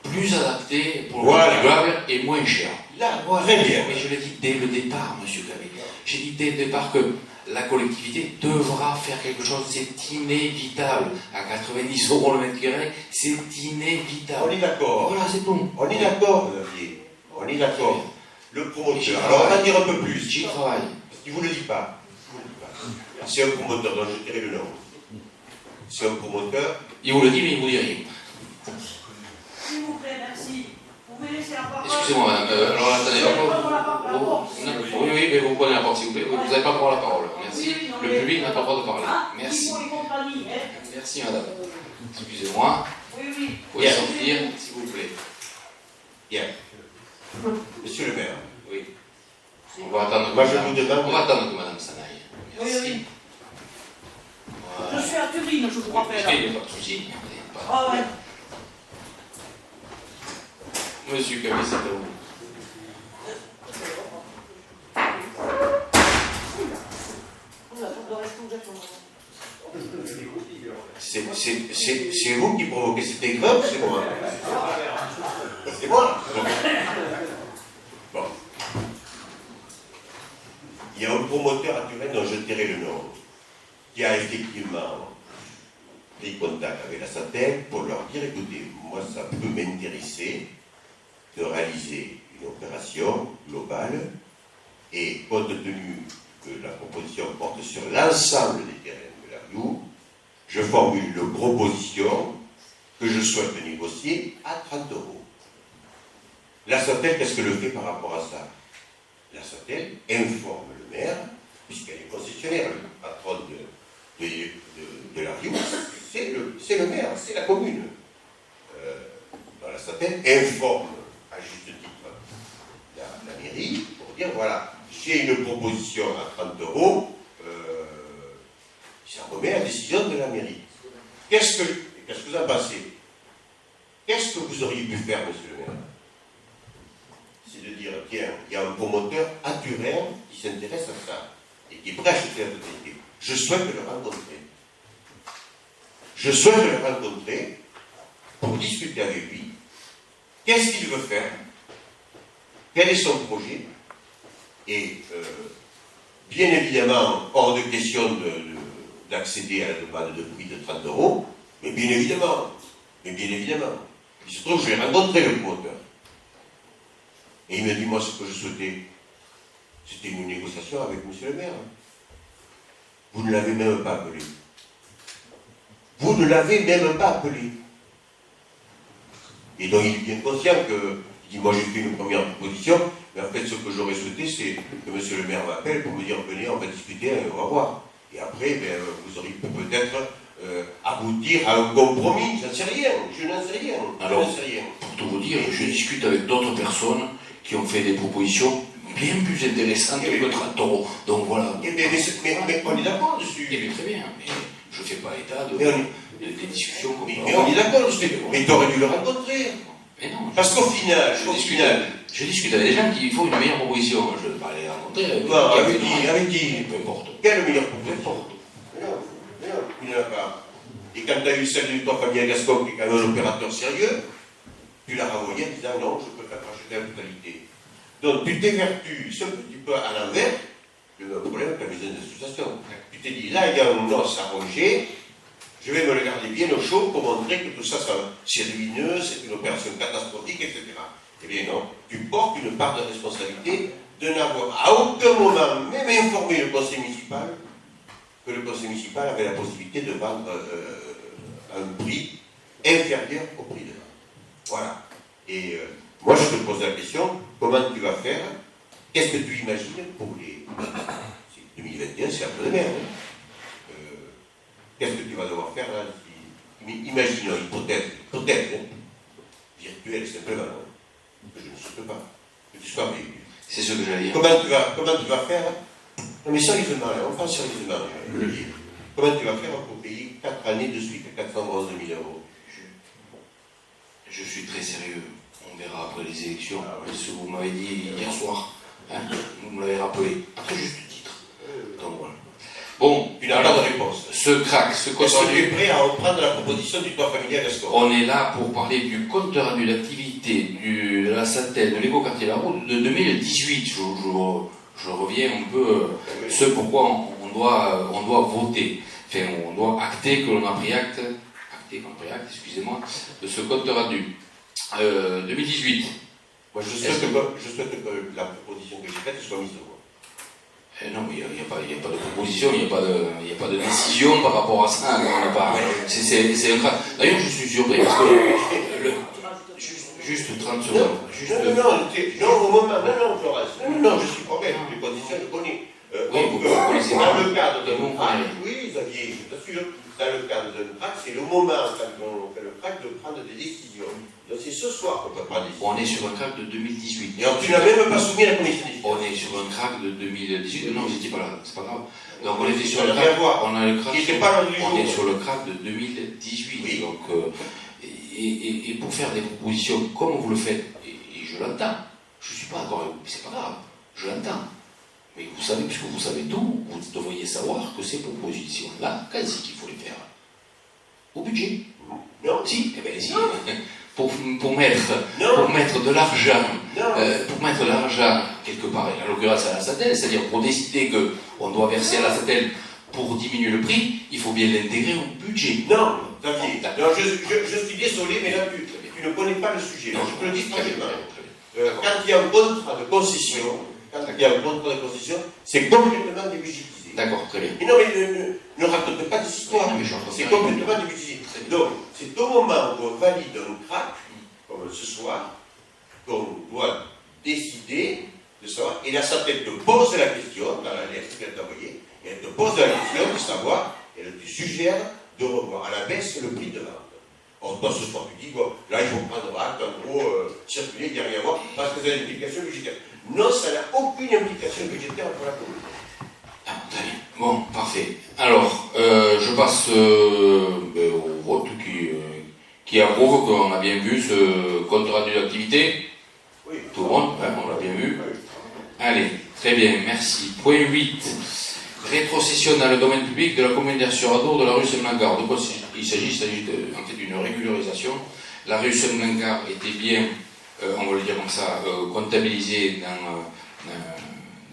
plus adaptée pour le Voilà. contribuable et moins chère. Là, très bien. Mais je l'ai dit dès le départ, monsieur Cavé. J'ai dit dès le départ que la collectivité devra faire quelque chose, c'est inévitable. À 90 euros le mètre carré, c'est inévitable. On est d'accord. Voilà, c'est bon. On est d'accord, Xavier. On est d'accord. Le J'y promoteur. Alors, on va travaille. dire un peu plus. J'y travaille. Parce qu'il ne vous le dit pas. Il vous le dit pas. C'est un promoteur dont je dirai le nom. C'est un promoteur. Il vous le dit, mais il vous dit rien. S'il vous plaît, merci. Vous pouvez laisser la parole. Excusez-moi, madame. Alors, attendez. Oui, mais vous prenez la parole, s'il vous plaît. Vous n'avez pas le droit à la parole. Merci. Le public n'a pas le droit de parler. Merci. Ils font les compagnies, hein. Merci, madame. Excusez-moi. Oui, oui. Vous pouvez sortir, s'il vous plaît. Bien. Monsieur le maire. Oui. On va attendre Moi, que je madame- vous demande. On va attendre que madame s'en aille. Oui, Merci. oui. Voilà. Je suis à Turin, je vous rappelle. Il n'y a pas de souci. Ah ouais. Monsieur Cavé, c'est à vous. C'est vous qui provoquez cette aigreur, c'est moi. C'est moi. Bon. Il y a un promoteur à Turin dont je tairai le nom, qui a effectivement pris contact avec la Satel pour leur dire, écoutez, moi ça peut m'intéresser de réaliser une opération globale et compte tenu que la proposition porte sur l'ensemble des terrains de l'Ariou, je formule une proposition que je souhaite négocier à 30 euros. La Satel, qu'est-ce qu'elle fait par rapport à ça? La Satel informe le maire, puisqu'elle est concessionnaire, le patron de l'Ariou, c'est le maire, c'est la commune. Dans la Satel, informe à juste titre la mairie pour dire voilà, j'ai une proposition à 30 euros, ça remet à la décision de la mairie. Qu'est-ce que vous en pensez? Qu'est-ce que vous auriez pu faire, monsieur le maire? C'est de dire, tiens, il y a un promoteur à Turin qui s'intéresse à ça et qui est prêt à acheter la totalité. Je souhaite le rencontrer. Je souhaite le rencontrer pour discuter avec lui. Qu'est-ce qu'il veut faire? Quel est son projet? Et bien évidemment, hors de question d'accéder à la demande de prix de 30 euros, mais bien évidemment, il se trouve que je vais rencontrer le promoteur. Et il m'a dit, moi, ce que je souhaitais, c'était une négociation avec monsieur le maire. Vous ne l'avez même pas appelé. Vous ne l'avez même pas appelé. Et donc, il est bien conscient que, il dit, moi, j'ai fait une première proposition, mais en fait, ce que j'aurais souhaité, c'est que monsieur le maire m'appelle pour me dire, venez, on va discuter, on va voir. Et après, ben, vous auriez pu peut-être aboutir à un compromis. Je n'en sais rien. Alors, pour tout vous dire, je discute avec d'autres personnes qui ont fait des propositions bien plus intéressantes que 30 euros. Donc voilà. Mais on est d'accord dessus. Eh bien, très bien, mais je ne fais pas état des discussions comme ça. Mais on est d'accord dessus. Mais tu aurais dû le rencontrer. Mais non. Parce qu'au final, je discute avec des gens qui font une meilleure proposition. Je ne vais pas aller rencontrer. Avec qui? Peu importe. Quelle meilleure proposition? Il n'y en a pas. Et quand tu as eu celle de toi, Fabien Gascon, qui est quand même un opérateur sérieux, tu l'as renvoyé en disant non, je peux pas racheter la totalité. Donc tu t'évertues un petit peu à l'envers le problème avec la maison d'association. Tu t'es dit, là, il y a un os à ronger, je vais me le garder bien au chaud pour montrer que tout ça, c'est ruineux, c'est une opération catastrophique, etc. Eh bien non, tu portes une part de responsabilité de n'avoir à aucun moment même informé le conseil municipal que le conseil municipal avait la possibilité de vendre à un prix inférieur au prix de vente. Voilà. Et moi, je te pose la question, comment tu vas faire? Qu'est-ce que tu imagines pour les... 2021, c'est après-demain. Hein. Qu'est-ce que tu vas devoir faire là? Imaginons, hypothèse, virtuelle simplement, hein, que je ne souhaite pas, que tu sois vécu. C'est ce que j'allais dire. Comment tu vas faire? Non mais sérieusement, on pense sérieusement, comment tu vas faire pour payer 4 années de suite à 411 000 euros? Je suis très sérieux. On verra après les élections. Ce que vous m'avez dit hier soir, hein, vous me l'avez rappelé, à juste titre. Donc voilà. Bon, tu n'as pas de réponse. Ce crack, ce compte Est-ce que rendu. tu es prêt à reprendre la proposition du toit familial Escort? On est là pour parler du compte rendu d'activité de la Satel, de l'éco-quartier La Route de 2018. Je reviens un peu ce pourquoi on doit voter. Enfin, on doit acter que l'on a pris acte, excusez-moi, de ce compte rendu. 2018. Moi, je souhaite que la proposition que j'ai faite soit mise au vote. Non, mais il n'y a pas de proposition, il n'y a pas de décision par rapport à ça. C'est un crack. D'ailleurs, je suis surpris parce que juste 30 secondes. Non, au moment, non, Florence. Non, je suis correct. Les conditions, je connais. Oui, vous connaissez dans le cadre d'un vous crack, oui, Xavier, je t'assure, dans le cadre d'un crack, c'est le moment, quand on fait le crack, de prendre des décisions. Donc c'est ce soir qu'on peut prendre des décisions. On est sur un crack de 2018. Et alors, tu n'as même pas soumis à la commission des On est sur un crack de 2018. Non, j'étais pas là, c'est pas grave. Donc on était sur Ça le n'a rien à crack. voir. On a le crack. Il n'était pas l'ordre du On jour. est sur le crack de 2018. Oui. Donc, et pour faire des propositions comme vous le faites, et je l'entends, je ne suis pas d'accord avec vous, mais c'est pas grave, je l'entends. Mais vous savez, puisque vous savez tout, vous devriez savoir que ces propositions-là, quand c'est qu'il faut les faire? Au budget. Non. Si, eh bien si. Pour mettre de l'argent, quelque part, et en l'occurrence à la Satel, c'est-à-dire pour décider qu'on doit verser à la Satel pour diminuer le prix, il faut bien l'intégrer au budget. Non, Xavier, non, je suis désolé, mais là, tu ne connais pas le sujet. Non, je te le dis franchement. Quand il y a un contrat de concession, c'est complètement débudgétisé. D'accord, très bien. Et non, mais ne raconte pas des histoires. C'est complètement débudgétisé. Donc, c'est au moment où on valide un crack, comme ce soir, qu'on doit décider de savoir, et la Satel te pose la question, dans la lettre qu'elle t'a envoyée, et elle te pose la question de savoir, et elle te suggère de revoir à la baisse le prix de vente. Or, toi, ce soir, tu dis, bon, là, il faut prendre acte, en gros, circuler, il n'y a rien à voir, parce que ça a une implication budgétaire. Non, ça n'a aucune implication budgétaire pour la commune. Ah, très bien. Bon, parfait. Alors, je passe au vote qui approuve qu'on a bien vu ce compte rendu d'activité. Oui. Tout le monde, hein, on l'a bien vu. Allez, très bien, merci. Point 8. Rétrocession dans le domaine public de la commune d'Air-sur-Adour de la rue Saint-Blancar. De quoi il s'agit en fait d'une régularisation. La rue Saint-Blancar était bien, on va le dire comme ça, comptabilisée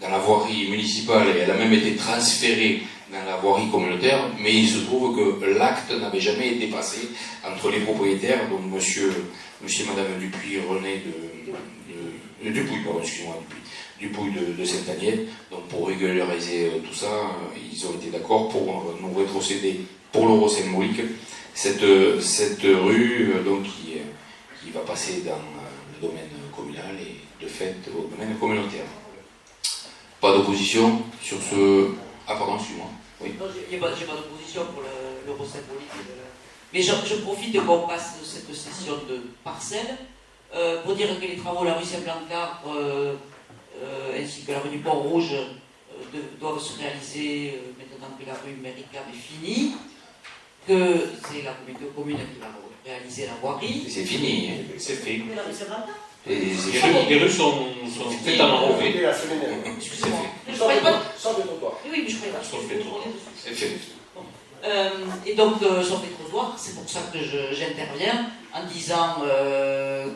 dans la voirie municipale et elle a même été transférée dans la voirie communautaire, mais il se trouve que l'acte n'avait jamais été passé entre les propriétaires, donc monsieur et madame Dupuis-René Dupuis de Saint-Agnès. Donc pour régulariser tout ça, ils ont été d'accord pour nous rétrocéder pour l'euro symbolique cette rue donc qui va passer dans le domaine communal et de fait au domaine communautaire. Pas d'opposition sur ce... Ah pardon, suis-moi. Oui. Non, j'ai pas d'opposition pour l'euro symbolique. Mais je profite qu'on passe cette session de parcelles pour dire que les travaux de la rue Saint-Blancar ainsi que la rue du Pont-Rouge doivent se réaliser maintenant que la rue Méricam est finie, que c'est la communauté commune qui va réaliser la voirie. C'est fini, c'est fait. Mais la rue Saint-Blancar. Les rues sont faites en enrobé. Sans de trottoir. Oui, mais je ne pas. C'est fait. Et donc, sur les trottoirs, c'est pour ça que j'interviens en disant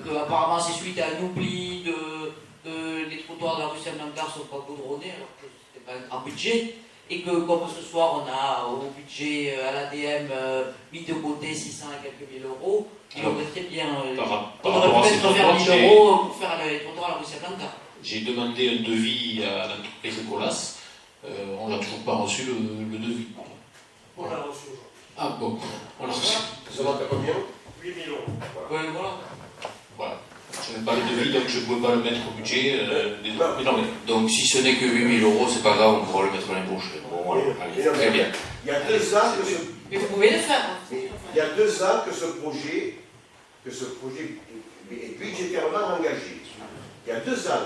qu'apparemment c'est suite à un oubli que les trottoirs de la rue Saint-Blancar ne sont pas goudronnés, alors que ce n'était pas un grand budget, et que comme ce soir on a au budget à l'ADM mis de côté 600 et quelques mille euros, il aurait très bien. Par on rapport à aurait ces pu mettre vers 1000 euros pour faire les trottoirs à la rue Saint-Blancar. J'ai demandé un devis à l'entreprise de Colas. On n'a toujours pas reçu le devis. On l'a reçu aujourd'hui. Ah bon, on l'a reçu. Ça va à combien? 8 000 euros. Ouais, voilà. Je n'avais pas le devis, donc je ne pouvais pas le mettre au budget. Mais non, mais Donc si ce n'est que 8 000 euros, c'est pas grave, on pourra le mettre l'année prochaine. Bon, voilà, allez, très bien. Il y a 2 ans que ce... Mais vous pouvez le faire. Il y a 2 ans que ce projet est budgétairement engagé. Il y a 2 ans,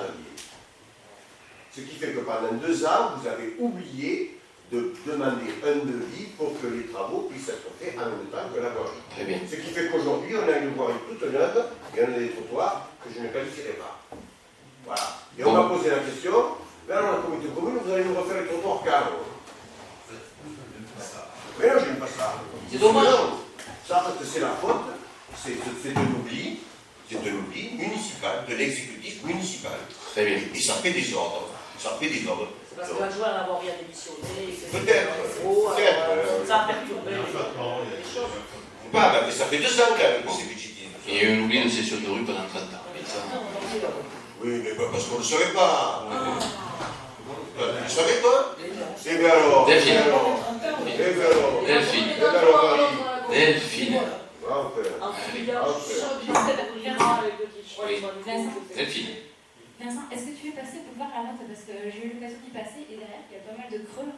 ce qui fait que pendant 2 ans, vous avez oublié de demander un devis pour que les travaux puissent être faits en même temps que la voirie. Très bien. Ce qui fait qu'aujourd'hui, on a une voirie toute neuve et on a des trottoirs que je ne qualifierai pas. Voilà. Et on m'a posé la question, mais alors la communauté commune, vous allez nous refaire les trottoirs quand? Mais non, je n'aime pas ça. C'est dommage. Ça, c'est la faute, c'est un oubli municipal, de l'exécutif municipal. Très bien. Et ça fait des ordres. Ça fait des ordres. Parce que l'adjoint n'avoir rien démissionné, Peut-être. Ça a perturbé les choses. Pas, mais ça fait 2 ans quand même que c'est budgétisé. Il y a eu un oubli de cession de rue pendant 30 ans. Et ça, Oui, mais parce qu'on ne le savait pas. Tu le savais toi? Eh bien alors. Delphine. Eh bien alors. Delphine. Eh bien alors, Marie. Delphine. En filière, Delphine. Vincent, est-ce que tu es passé pour voir la note? Parce que j'ai eu l'occasion d'y passer et derrière, il y a pas mal de creux.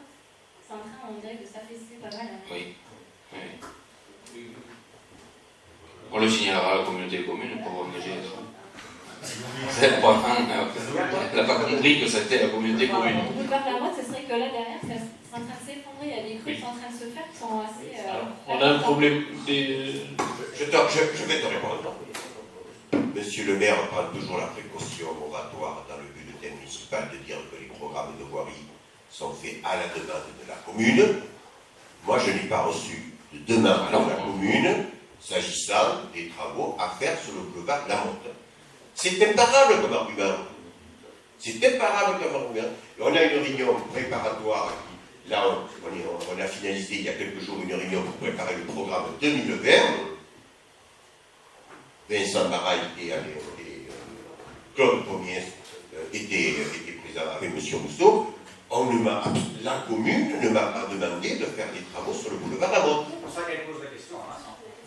C'est en train, on dirait, de s'affaisser pas mal. Oui. On le signalera à la communauté commune pour engager les travaux. Elle n'a pas compris que c'était la communauté commune. On peut voir la note, ce serait que là derrière, c'est en train de s'effondrer, il y a des creux qui sont en train de se faire qui sont assez. on a un problème des. Je vais te répondre. Monsieur le maire prend toujours la précaution oratoire dans le bulletin municipal de dire que les programmes de voirie sont faits à la demande de la commune. Moi, je n'ai pas reçu de demande de la commune s'agissant des travaux à faire sur le boulevard Lamotte. C'est imparable comme argument. C'est imparable comme argument. Et on a une réunion préparatoire. Là, on a finalisé il y a quelques jours une réunion pour préparer le programme 2020. Vincent Baraille et Claude Pommier étaient présents avec M. Rousseau. La commune ne m'a pas demandé de faire des travaux sur le boulevard Lamotte. C'est pour ça qu'elle pose la question.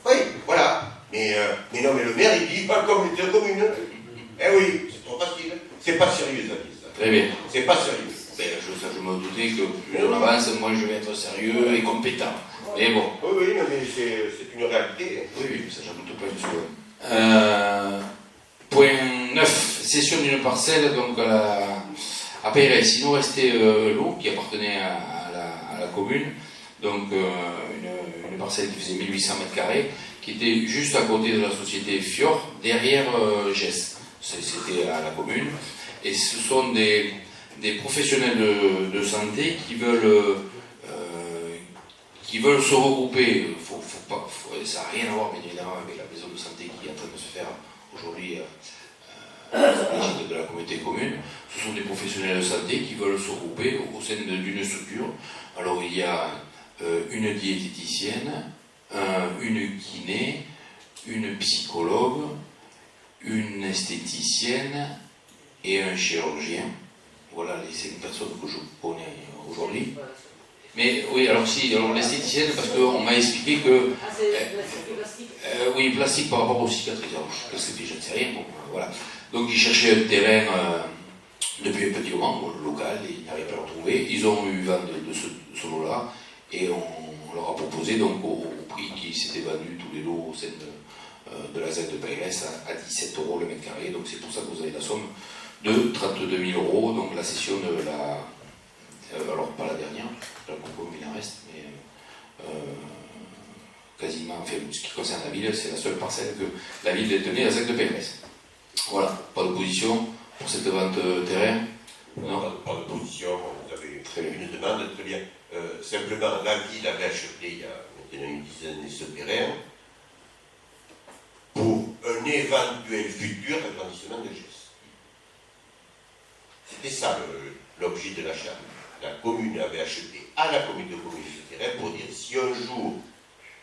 Oui, voilà. Mais non, mais le maire, il dit pas comme une commune. Eh oui, c'est trop facile. C'est pas sérieux, ça dit ça. Très bien. C'est pas sérieux. Ben, je me doutais que plus on avance, moins je vais être sérieux et compétent. Mais bon. Oui, mais c'est une réalité. Oui, ça j'en doute pas une seconde. Point 9, cession d'une parcelle donc à Pérez. Il nous restait l'eau qui appartenait à la commune, donc une parcelle qui faisait 1800 m², qui était juste à côté de la société Fior, derrière GES. C'était à la commune. Et ce sont des professionnels de santé qui veulent se regrouper. Ça n'a rien à voir, bien évidemment, avec la maison de santé qui est en train de se faire aujourd'hui de la communauté commune. Ce sont des professionnels de santé qui veulent se regrouper au sein d'une structure. Alors il y a une diététicienne, une kiné, une psychologue, une esthéticienne et un chirurgien. Voilà les 5 personnes que je connais aujourd'hui. Mais oui, alors l'esthéticienne, parce qu'on m'a expliqué que... Ah, c'est plastique. Oui, plastique par rapport aux cicatrices. Alors, je ne sais rien. Bon, voilà. Donc ils cherchaient un terrain depuis un petit moment, local, et ils n'arrivaient pas à le trouver. Ils ont eu vent de ce lot-là, et on leur a proposé, donc au prix qui s'était vendu tous les lots au sein de la ZEC de PRS à 17 € le m². Donc c'est pour ça que vous avez la somme de 32 000 €, donc la cession de la... alors pas la dernière, la concours il en reste, mais quasiment, enfin, ce qui concerne la ville, c'est la seule parcelle que la ville détenait à la ZEC de PRS. Voilà, pas d'opposition pour cette vente de terrain? Non, pas d'opposition, vous avez une demande, très bien. Simplement, la ville avait acheté il y a maintenant une dizaine d'années ce terrain pour un éventuel futur agrandissement de GES. C'était ça l'objet de l'achat. La commune avait acheté à la commune de commune ce terrain pour dire si un jour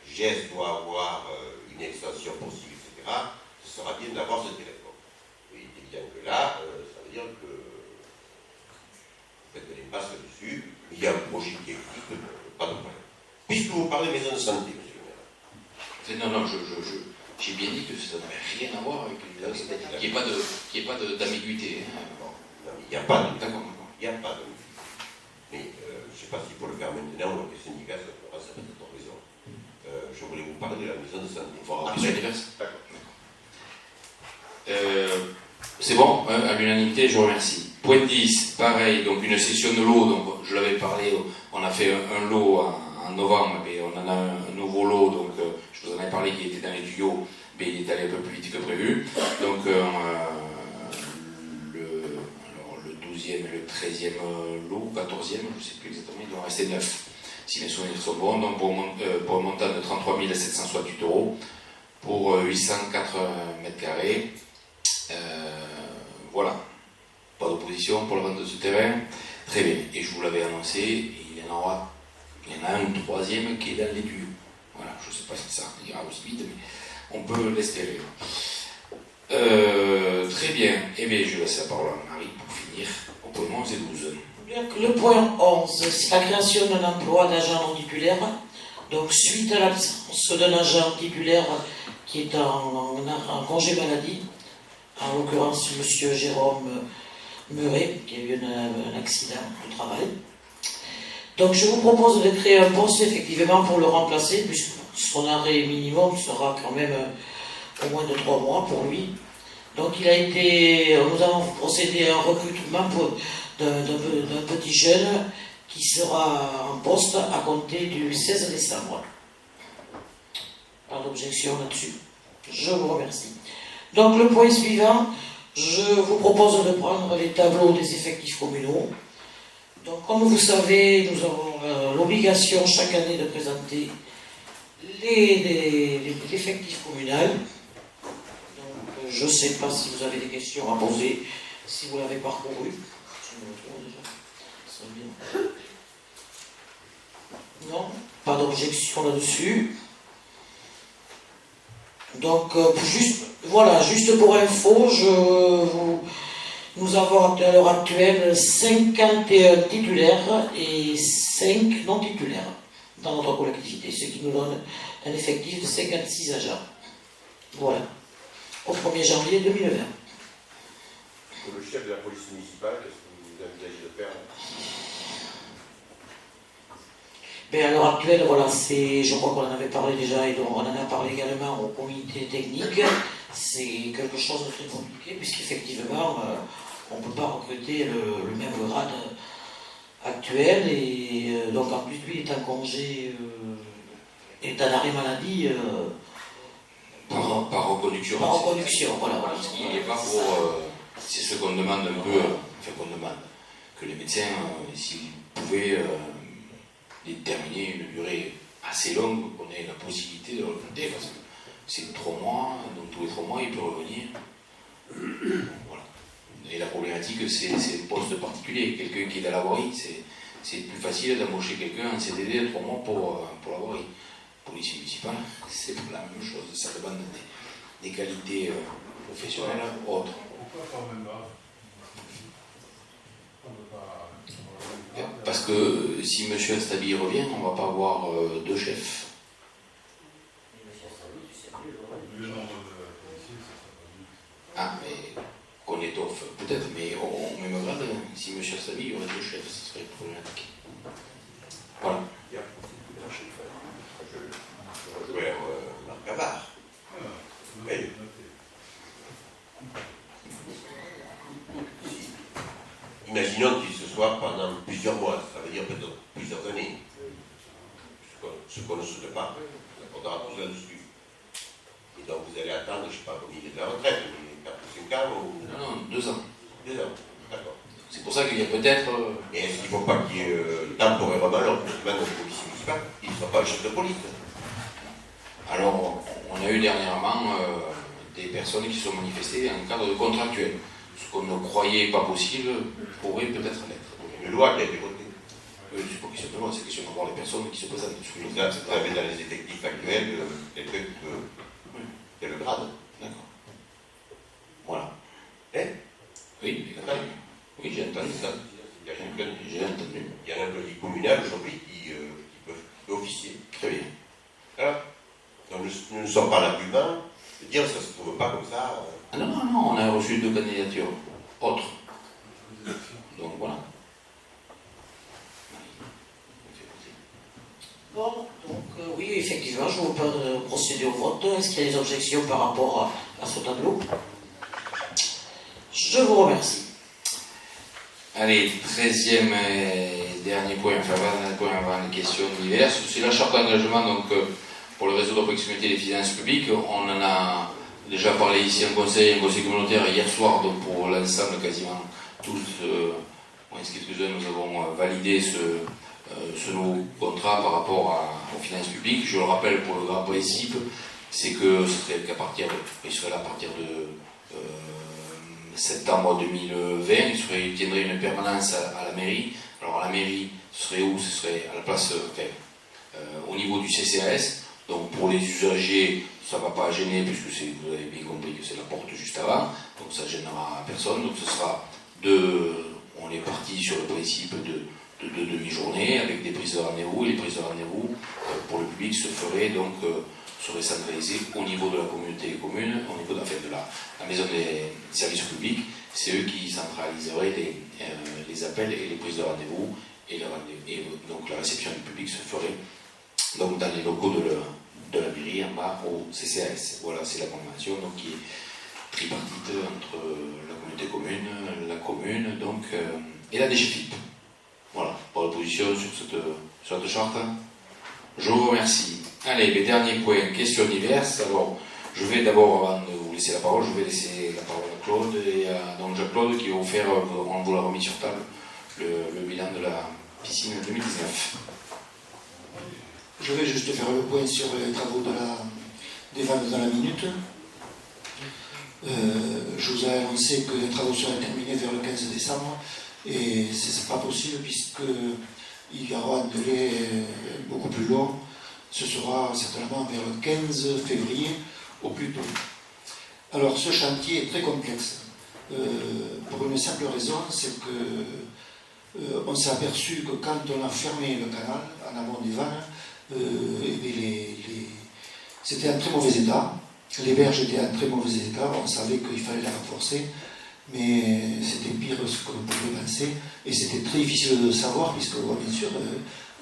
GES doit avoir une extension possible, etc., ce sera bien d'avoir ce terrain. Il est évident que là, ça veut dire que a un projet qui existe, pas de problème. Puisque vous parlez maison de santé, monsieur le maire. Non, j'ai bien dit que ça n'avait rien à voir avec une maison de santé. Qu'il n'y ait pas d'ambiguïté. Non, il n'y a pas de. D'accord. Il n'y a pas de. Mais je ne sais pas s'il faut le faire maintenant ou que les syndicats, ça peut-être raison. Je voulais vous parler de la maison de santé. Monsieur Divers. D'accord. C'est bon, hein, à l'unanimité, je vous remercie. Point 10, pareil, donc une session de lot, donc je l'avais parlé, on a fait un lot en novembre, mais on en a un nouveau lot, donc je vous en ai parlé qui était dans les tuyaux, mais il est allé un peu plus vite que prévu. Donc le 12e et le 13e lot, 14e, je ne sais plus exactement, il doit en rester 9, si mes souvenirs sont bons, donc pour un montant de 33 768 € pour 804 mètres carrés. Voilà, pas d'opposition pour la vente de ce terrain, très bien, et je vous l'avais annoncé, il y en a un troisième qui est dans les tuyaux. Voilà, je ne sais pas si ça ira aussi vite, mais on peut l'espérer. Très bien, et bien je laisse la parole à Marie pour finir au point 11 et 12. Le point 11, c'est la création d'un emploi d'agent non titulaire. Donc, suite à l'absence d'un agent titulaire qui est en congé maladie, en l'occurrence M. Jérôme Meuret, qui a eu un accident de travail. Donc je vous propose de créer un poste effectivement pour le remplacer, puisque son arrêt minimum sera quand même au moins de 3 mois pour lui. Donc nous avons procédé à un recrutement d'un petit jeune qui sera en poste à compter du 16 décembre. Pas d'objection là-dessus. Je vous remercie. Donc le point suivant, je vous propose de prendre les tableaux des effectifs communaux. Donc comme vous savez, nous avons l'obligation chaque année de présenter l'effectif communal. Donc je ne sais pas si vous avez des questions à poser, si vous l'avez parcouru. Non, pas d'objection là-dessus. Donc, juste pour info, nous avons à l'heure actuelle 51 titulaires et 5 non titulaires dans notre collectivité, ce qui nous donne un effectif de 56 agents. Voilà, au 1er janvier 2020. Pour le chef de la police municipale, qu'est-ce que vous envisagez de faire? Mais à l'heure actuelle, voilà, je crois qu'on en avait parlé déjà et donc on en a parlé également au comité technique. C'est quelque chose de très compliqué puisqu'effectivement, on ne peut pas recruter le même grade actuel et donc en plus lui est en congé, est en arrêt maladie. Par reconduction. Par reconduction, voilà. Il n'est pas pour. C'est ce qu'on demande un peu, enfin qu'on demande, que les médecins, s'ils pouvaient déterminer une durée assez longue, qu'on ait la possibilité de le recruter, parce que c'est 3 mois, donc tous les 3 mois il peut revenir. Voilà. Et la problématique, c'est le poste particulier. Quelqu'un qui est dans la voirie, c'est plus facile d'embaucher quelqu'un en CDD de 3 mois pour la voirie. Police municipale, c'est pas la même chose, ça demande des qualités professionnelles autres. Pourquoi pas même là? Parce que si M. Astabi revient, on ne va pas avoir 2 chefs. Le nombre de policiers, ça sera pas. Ah, mais qu'on étoffe peut-être, mais au même grade, si M. Astabi, il y aurait 2 chefs, ce serait problématique. Voilà. Je rejoins Marc Cavard. Oui. Imaginons qu'il se soit pendant plusieurs mois, ça veut dire peut-être plusieurs années. Ce qu'on ne souhaite pas, on accordera tout là-dessus. Et donc vous allez attendre, je ne sais pas combien il est de la retraite, 4 ou 5 ans ou... Non, 2 ans. 2 ans, d'accord. C'est pour ça qu'il y a peut-être... Et est-ce qu'il ne faut pas qu'il y ait temporairement l'autre de police municipale, qu'il ne soit pas le chef de police? Alors, on a eu dernièrement des personnes qui se sont manifestées en cadre de contractuel. Ce qu'on ne croyait pas possible pourrait peut-être l'être. Une loi qui a été votée. C'est pas question de loi, c'est question de voir les personnes qui se présentent. Vous avez dans les effectifs actuels quelqu'un qui a le grade. D'accord. Voilà. Hein? Oui, j'ai entendu ça. Il y a un employé communal communal aujourd'hui qui peuvent officier. Très bien. Voilà. Donc nous ne sommes pas là plus vain de dire que ça ne se trouve pas comme ça. Ah non, non, non, on a reçu 2 candidatures autres. Donc voilà. Bon, donc oui, effectivement, je vous peux procéder au vote. Est-ce qu'il y a des objections par rapport à ce tableau? Je vous remercie. Allez, 13e et dernier point, enfin dernier point avant les questions diverses. C'est la charte d'engagement donc, pour le réseau de proximité des finances publiques. On en a déjà parlé ici en conseil communautaire hier soir, donc pour l'ensemble quasiment tous, moins quelques-uns, nous avons validé ce nouveau contrat par rapport aux finances publiques. Je le rappelle pour le grand principe, c'est que ce serait qu'à partir il serait là à partir de septembre 2020, il tiendrait une permanence à la mairie. Alors à la mairie, ce serait où? Ce serait à la place, au niveau du CCAS. Donc pour les usagers, ça ne va pas gêner puisque vous avez bien compris que c'est la porte juste avant. Donc ça ne gênera personne. Donc ce sera on est parti sur le principe de demi-journée avec des prises de rendez-vous. Et les prises de rendez-vous pour le public seraient centralisées au niveau de la communauté commune, au niveau de la maison des services publics. C'est eux qui centraliseraient les appels et les prises de rendez-vous. Et donc la réception du public se ferait donc, dans les locaux de la mairie en bas au CCAS. Voilà, c'est la convention donc, qui est tripartite entre la communauté commune, la commune donc, et la DGFiP. Voilà, pas d'opposition sur cette charte. Je vous remercie. Allez, les derniers points, questions diverses. Alors, je vais d'abord, avant de vous laisser la parole, je vais laisser la parole à Claude et à donc Jacques-Claude qui va vous faire, on vous l'a remis sur table, le bilan de la piscine 2019. Je vais juste faire le point sur les travaux des vannes dans la minute. Je vous ai annoncé que les travaux seraient terminés vers le 15 décembre et ce n'est pas possible puisqu'il y aura un délai beaucoup plus long. Ce sera certainement vers le 15 février au plus tôt. Alors ce chantier est très complexe pour une simple raison, c'est que on s'est aperçu que quand on a fermé le canal en amont des vannes, c'était en très mauvais état. Les berges étaient en très mauvais état. On savait qu'il fallait la renforcer, mais c'était pire que ce qu'on pouvait penser. Et c'était très difficile de savoir, puisque, bien sûr,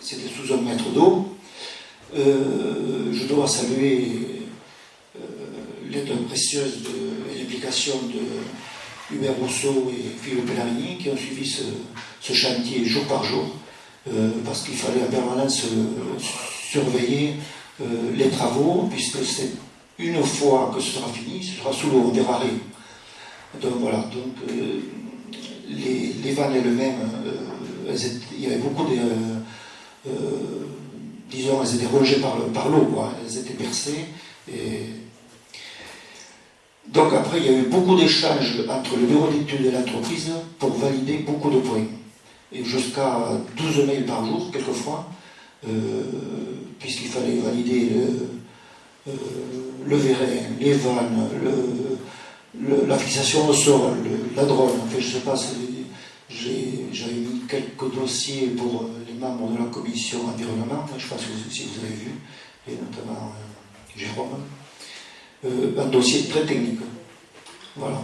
c'était sous 1 mètre d'eau. Je dois saluer l'aide précieuse et l'implication de Hubert Rousseau et Philippe Pellarini qui ont suivi ce chantier jour par jour, parce qu'il fallait en permanence surveiller les travaux, puisque c'est une fois que ce sera fini, ce sera sous l'eau, on verra rien. Donc voilà, donc les vannes elles-mêmes, il y avait beaucoup de... disons, elles étaient rongées par l'eau, quoi. Elles étaient percées. Et... Donc après, il y a eu beaucoup d'échanges entre le bureau d'études et l'entreprise pour valider beaucoup de points. Et jusqu'à 12 mails par jour, quelquefois, puisqu'il fallait valider le vérin, les vannes, la fixation au sol, la drone. Enfin, je ne sais pas, j'avais mis quelques dossiers pour les membres de la commission environnement, je pense que si vous avez vu, et notamment Jérôme, un dossier très technique. Voilà.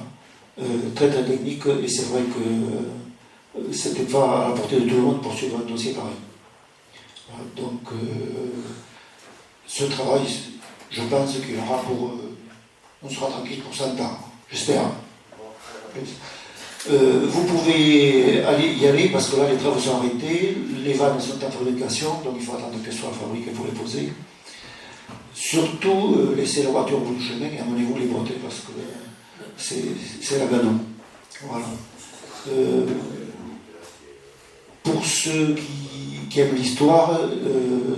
Très technique, et c'est vrai que c'était pas à la portée de tout le monde pour suivre un dossier pareil. Voilà, donc, ce travail, je pense qu'il y aura pour... on sera tranquille pour 100 ans, j'espère. Vous pouvez y aller parce que là les travaux sont arrêtés, les vannes sont en fabrication, donc il faut attendre qu'elles soient fabriquées pour les poser. Surtout, laissez la voiture au bout du chemin et amenez-vous les bottes parce que c'est la gadoue. Voilà. Pour ceux qui aiment l'histoire,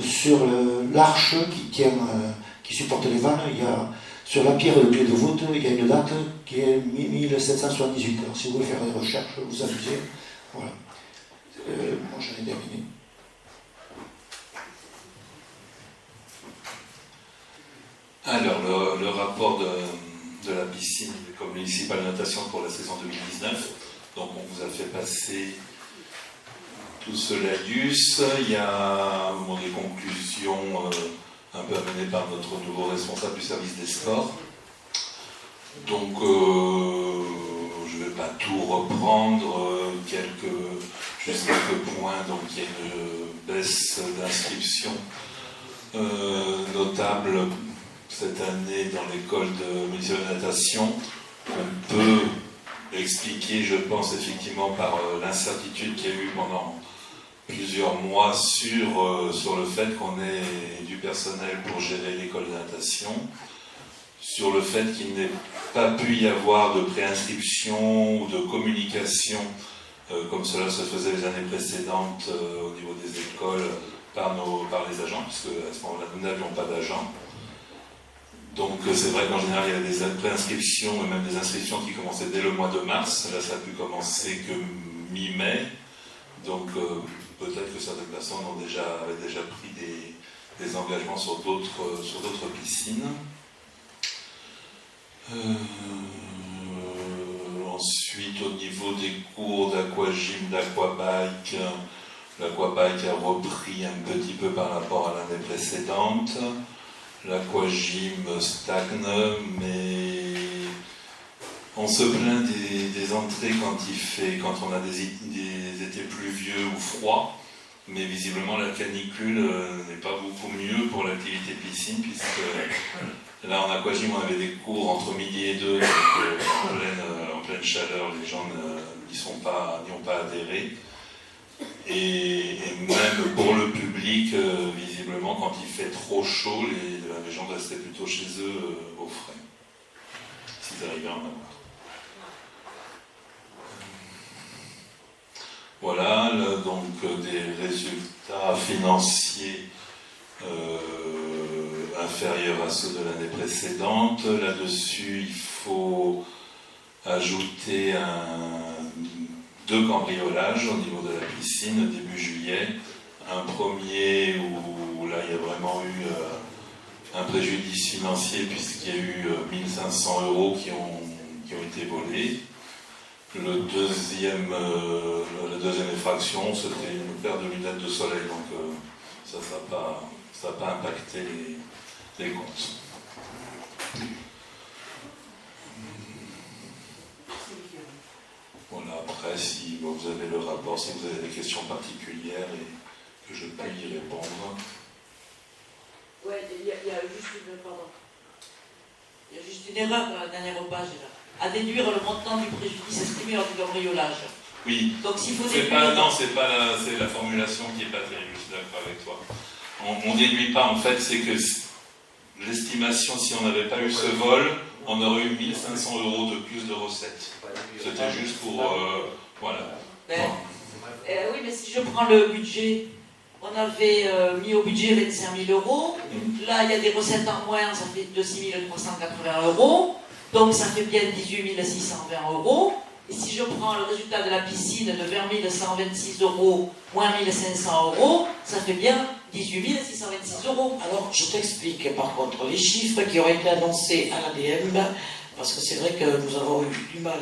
sur l'arche qui supporte les vannes, il y a sur la pierre de clé de voûte, il y a une date qui est 1778. Alors si vous voulez faire des recherches, vous amusez. Voilà. Moi j'en ai terminé. Alors, le rapport de la piscine comme municipale de natation pour la saison 2019, donc on vous a fait passer tout ce laïus. Il y a des conclusions un peu amenées par notre nouveau responsable du service des sports. Donc, je ne vais pas tout reprendre, juste quelques points. Donc, il y a une baisse d'inscription notable cette année dans l'école de métier de natation. On peut expliquer, je pense, effectivement, par l'incertitude qu'il y a eu pendant plusieurs mois sur le fait qu'on ait du personnel pour gérer l'école de natation, sur le fait qu'il n'ait pas pu y avoir de préinscription ou de communication comme cela se faisait les années précédentes au niveau des écoles par les agents, puisque à ce moment-là, nous n'avions pas d'agents. Donc c'est vrai qu'en général, il y avait des préinscriptions et même des inscriptions qui commençaient dès le mois de mars. Là, ça n'a pu commencer que mi-mai. Donc peut-être que certaines personnes avaient déjà pris des engagements sur d'autres piscines. Ensuite, au niveau des cours d'aquagym, d'aquabike, l'aquabike a repris un petit peu par rapport à l'année précédente. L'aquagym stagne, mais on se plaint des entrées quand on a des étés pluvieux ou froids, mais visiblement la canicule n'est pas beaucoup mieux pour l'activité piscine, puisque là en aquagym on avait des cours entre midi et 2, donc en pleine chaleur, les gens n'y ont pas adhéré. Et même pour le public, visiblement, quand il fait trop chaud, les gens restaient plutôt chez eux au frais, s'ils arrivaient à en avoir. Voilà, là, donc des résultats financiers inférieurs à ceux de l'année précédente. Là-dessus, il faut ajouter deux cambriolages au niveau de la piscine début juillet. Un premier où là il y a vraiment eu un préjudice financier puisqu'il y a eu 1500 € qui ont été volés. La deuxième effraction, c'était une paire de lunettes de soleil, donc ça n'a pas impacté les comptes. Voilà, après, si vous avez le rapport, si vous avez des questions particulières et que je peux y répondre. Ouais, il y a juste une erreur dans la dernière page, là. À déduire le montant du préjudice estimé lors du cambriolage. Oui. Donc s'il faut c'est la formulation qui n'est pas terrible, je suis d'accord avec toi. On ne déduit pas, en fait, c'est que l'estimation, si on n'avait pas eu ce vol, on aurait eu 1500 € de plus de recettes. C'était juste pour... voilà. Oui, mais si je prends le budget, on avait mis au budget 25 000 €. Là, il y a des recettes en moins, ça fait de 6 380 €. Donc, ça fait bien 18 620 €. Et si je prends le résultat de la piscine de 20 126 € moins 1500 €, ça fait bien 18 626 €. Alors, je t'explique par contre les chiffres qui ont été annoncés à l'ADM, parce que c'est vrai que nous avons eu du mal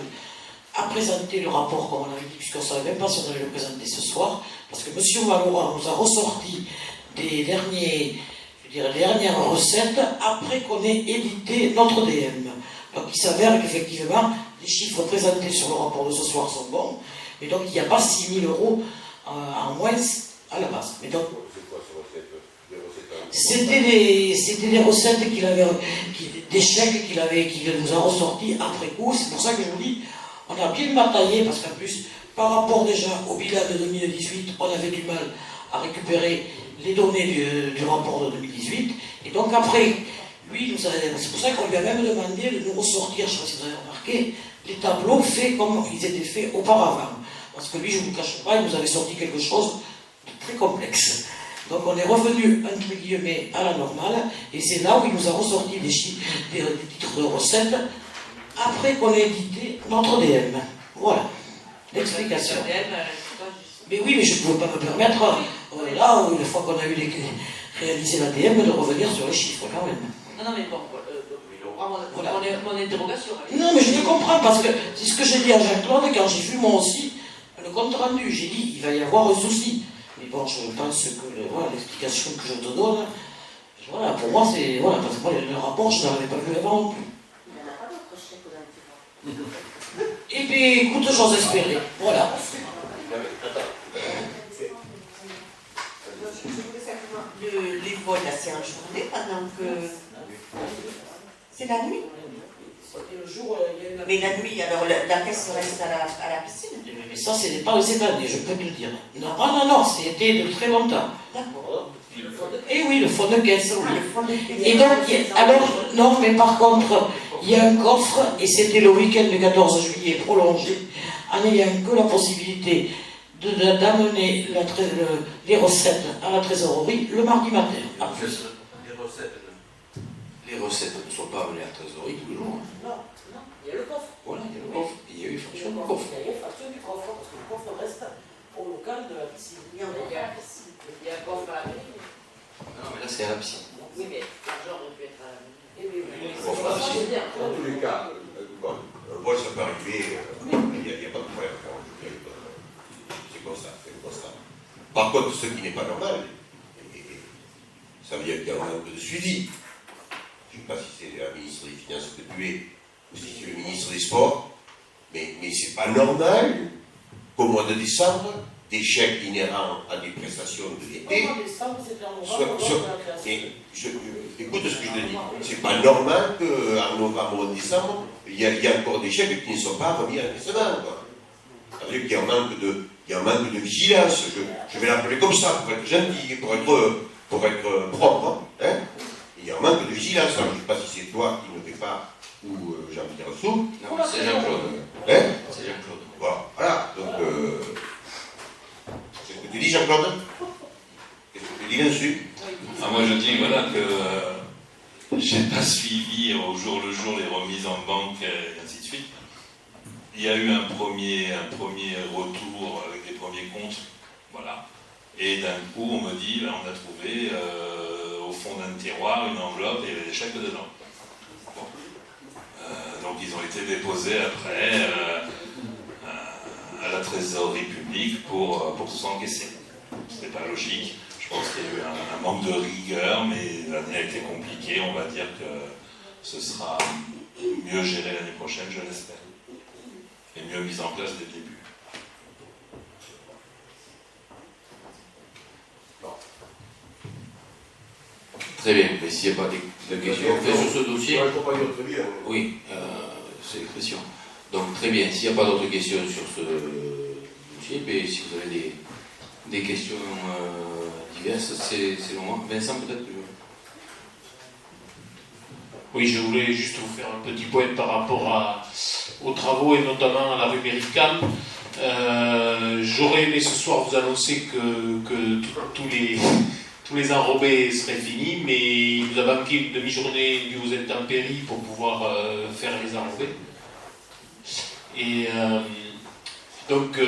à présenter le rapport comme on avait dit, puisqu'on ne savait même pas si on allait le présenter ce soir, parce que M. Malora nous a ressorti des dernières recettes après qu'on ait édité notre DM. Donc il s'avère qu'effectivement, les chiffres présentés sur le rapport de ce soir sont bons, mais donc il n'y a pas 6 000 € en moins à la base. Mais donc, c'était des recettes des chèques qu'il nous a ressortis après coup. C'est pour ça que je vous dis, on a bien bataillé, parce qu'en plus, par rapport déjà au bilan de 2018, on avait du mal à récupérer les données du rapport de 2018. Et donc après, lui, c'est pour ça qu'on lui a même demandé de nous ressortir, je ne sais pas si vous avez remarqué, les tableaux faits comme ils étaient faits auparavant. Parce que lui, je ne vous le cache pas, il nous avait sorti quelque chose de très complexe. Donc on est revenu, entre guillemets, à la normale, et c'est là où il nous a ressorti des titres de recettes, après qu'on ait édité notre DM. Voilà, l'explication. Mais oui, mais je ne pouvais pas me permettre, là, une fois qu'on a réalisé l'ADM, de revenir sur les chiffres quand même. Non, mais bon, voilà. Mon interrogation. Non, mais je te comprends, parce que c'est ce que j'ai dit à Jacques-Claude quand j'ai vu moi aussi le compte rendu. J'ai dit, il va y avoir un souci. Mais bon, je pense que voilà, l'explication que je te donne, voilà, pour moi, c'est. Voilà, parce que moi, le rapport, je n'avais pas vu avant non plus. Il n'y en a pas d'autres chèques dans le Eh bien, écoute, j'ose espérer. Voilà. Je voulais simplement. Les vols, là, c'est en journée pendant que. C'est la nuit. C'était le jour, il y a eu la... Mais la nuit, alors la caisse reste à la piscine. Mais ça, ce n'est pas cette année, je peux te le dire. Non, c'était de très longtemps. D'accord. Et oui, le fond de caisse, oui. Ah, le fond de caisse. Et donc, alors, non, mais par contre, il y a un coffre, et c'était le week-end du 14 juillet prolongé, en n'ayant que la possibilité d'amener les recettes à la trésorerie le mardi matin. En plus, les recettes ne sont pas amenées à la trésorerie tous les jours. Non, il y a le coffre. Voilà, il y a le coffre. Il y a eu fraction du coffre. Il y a eu fraction du coffre, parce que le coffre reste au local de la piscine. Il y a un coffre à la mairie. Non, mais là, c'est à la piscine. Oui, mais l'argent aurait pu être à la mairie. Dans tous les cas, bon, un vol, ça peut arriver, il n'y a pas de problème. C'est comme ça, c'est comme ça. Par contre, ce qui n'est pas normal, ça veut dire qu'il y a un manque de suivi. Je ne sais pas si c'est la ministre des Finances que tu es, ou si c'est le ministre des Sports, mais c'est pas normal qu'au mois de décembre, des chèques inhérents à des prestations de l'été. Écoute ce que je te dis. C'est pas normal qu'en novembre ou en décembre, il y a encore des chèques qui ne sont pas remis à la semaine. Ça veut dire qu'il y a un manque de vigilance. Je vais l'appeler comme ça, pour être gentil, pour être propre. Hein. Il y a un manque de vigilance. Alors, je ne sais pas si c'est toi qui ne le fais pas ou Jean-Pierre Rousseau. Non, c'est Jean-Claude. Hein. C'est Jean-Claude. Voilà. Donc, c'est ce que tu dis, Jean-Claude? Qu'est-ce que tu dis là-dessus? Moi, je dis voilà que j'ai pas suivi au jour le jour les remises en banque et ainsi de suite. Il y a eu un premier retour avec des premiers comptes, voilà. Et d'un coup, on me dit, là, on a trouvé au fond d'un tiroir une enveloppe et il y avait des chèques dedans. Bon. Donc ils ont été déposés après à la trésorerie publique pour s'encaisser. C'était pas logique. Je pense qu'il y a eu un manque de rigueur, mais l'année a été compliquée. On va dire que ce sera mieux géré l'année prochaine, je l'espère. Et mieux mis en place dès le début. Très bien, mais s'il n'y a pas de questions sur ce dossier. Je ne pas dire très bien. Oui, c'est l'expression. Donc très bien, s'il n'y a pas d'autres questions sur ce dossier, mais si vous avez des questions diverses, c'est le moment. Vincent, peut-être. Oui, je voulais juste vous faire un petit point par rapport aux travaux et notamment à la rue Méricam. J'aurais aimé ce soir vous annoncer que tous les enrobés seraient finis, mais il nous a manqué une demi-journée due aux intempéries pour pouvoir faire les enrobés. Et donc,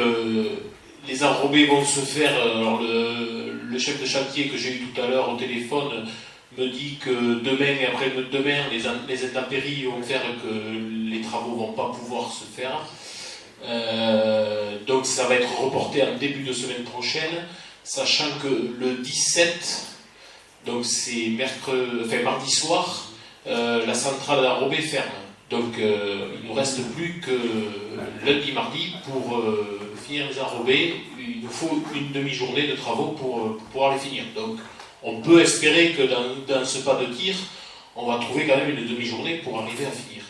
les enrobés vont se faire. Alors le chef de chantier que j'ai eu tout à l'heure au téléphone me dit que demain et après-demain, les intempéries vont faire que les travaux ne vont pas pouvoir se faire. Donc ça va être reporté en début de semaine prochaine, sachant que le 17, donc c'est mardi soir, la centrale d'enrobé ferme. Donc il ne nous reste plus que lundi, mardi pour finir les enrobés. Il nous faut une demi-journée de travaux pour pouvoir les finir. Donc on peut espérer que dans ce pas de tir, on va trouver quand même une demi-journée pour arriver à finir.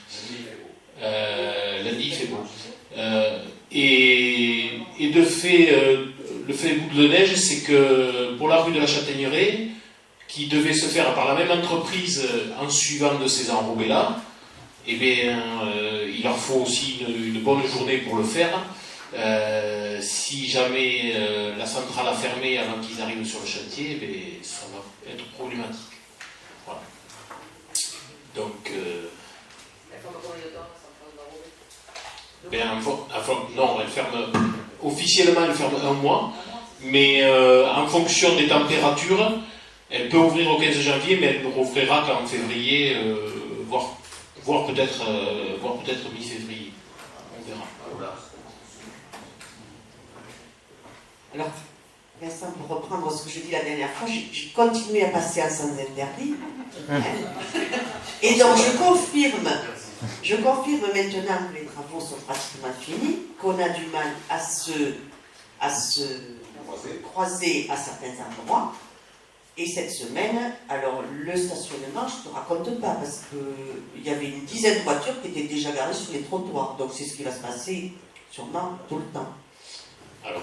Lundi, il fait beau. Et de fait, le fait boule de neige, c'est que pour la rue de la Châtaigneraie, qui devait se faire par la même entreprise en suivant de ces enrobés-là, eh bien, il leur faut aussi une bonne journée pour le faire. Si jamais la centrale a fermé avant qu'ils arrivent sur le chantier, eh bien, ça va être problématique. Voilà. Donc, non, elle ferme officiellement, elle ferme 1 mois, mais en fonction des températures, elle peut ouvrir au 15 janvier, mais elle ne rouvrira qu'en février, voire peut-être mi-février. On verra. Alors, Vincent, pour reprendre ce que je dis la dernière fois, j'ai continué à passer en sens interdit. Hein. Et donc, je confirme maintenant que les travaux sont pratiquement finis, qu'on a du mal à se croiser à certains endroits. Et cette semaine, alors le stationnement, je ne te raconte pas, parce qu'il y avait une dizaine de voitures qui étaient déjà garées sur les trottoirs. Donc c'est ce qui va se passer sûrement tout le temps. Alors,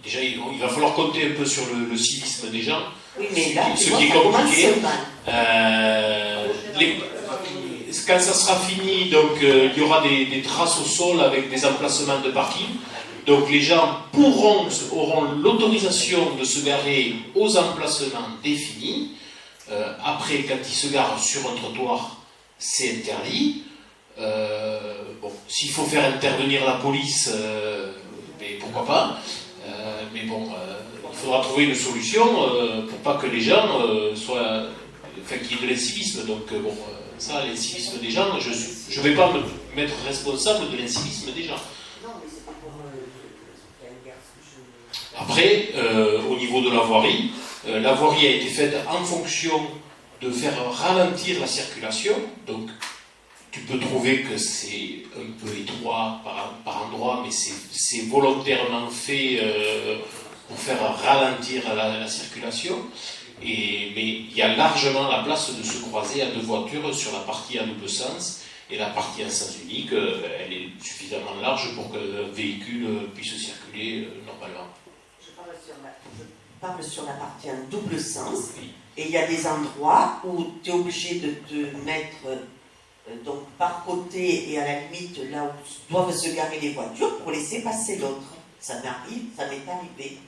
déjà, il va falloir compter un peu sur le civisme des gens. Oui, mais là, ce qui est compliqué. Quand ça sera fini, donc il y aura des traces au sol avec des emplacements de parking. Donc les gens auront l'autorisation de se garer aux emplacements définis. Après, quand ils se garent sur un trottoir, c'est interdit. Bon, s'il faut faire intervenir la police, mais pourquoi pas. Mais bon, il faudra trouver une solution pour pas que les gens soient... Enfin, qu'il y ait de l'incivisme. Donc bon, ça, l'incivisme des gens, je ne vais pas me mettre responsable de l'incivisme des gens. Après, au niveau de la voirie a été faite en fonction de faire ralentir la circulation. Donc, tu peux trouver que c'est un peu étroit par endroit, mais c'est volontairement fait pour faire ralentir la circulation. Mais il y a largement la place de se croiser à deux voitures sur la partie à double sens. Et la partie en sens unique, elle est suffisamment large pour qu'un véhicule puisse circuler normalement. Je parle sur la partie en double sens, et il y a des endroits où tu es obligé de te mettre donc par côté et à la limite là où doivent se garer les voitures pour laisser passer l'autre. Ça m'est arrivé.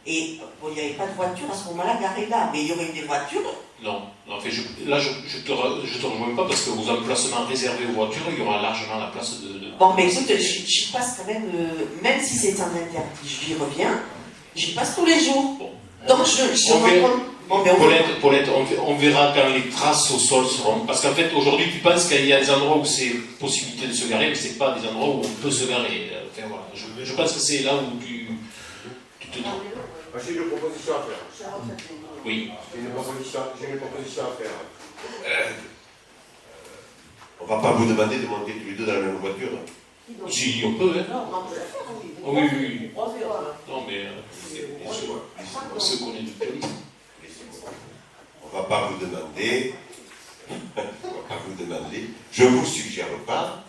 Et bon, il n'y avait pas de voiture à ce moment-là garée là, mais il y aurait eu des voitures. Non, en fait, je te rejoins pas parce qu'aux emplacements réservés aux voitures, il y aura largement la place de... Bon, mais écoute, j'y passe quand même, même si c'est en interdit, j'y reviens. J'y passe tous les jours. Bon. Donc Paulette, on verra quand les traces au sol seront. Parce qu'en fait, aujourd'hui, tu penses qu'il y a des endroits où c'est possibilité de se garer, mais ce n'est pas des endroits où on peut se garer. Enfin, voilà. Je pense que c'est là où tu te trouves. J'ai une proposition à faire. Oui. J'ai une proposition à faire. On ne va pas vous demander de monter tous les deux dans la même voiture. Si, on peut, hein. Oui. Non, mais on se connaît depuis. On ne va pas vous demander. Je ne vous suggère pas.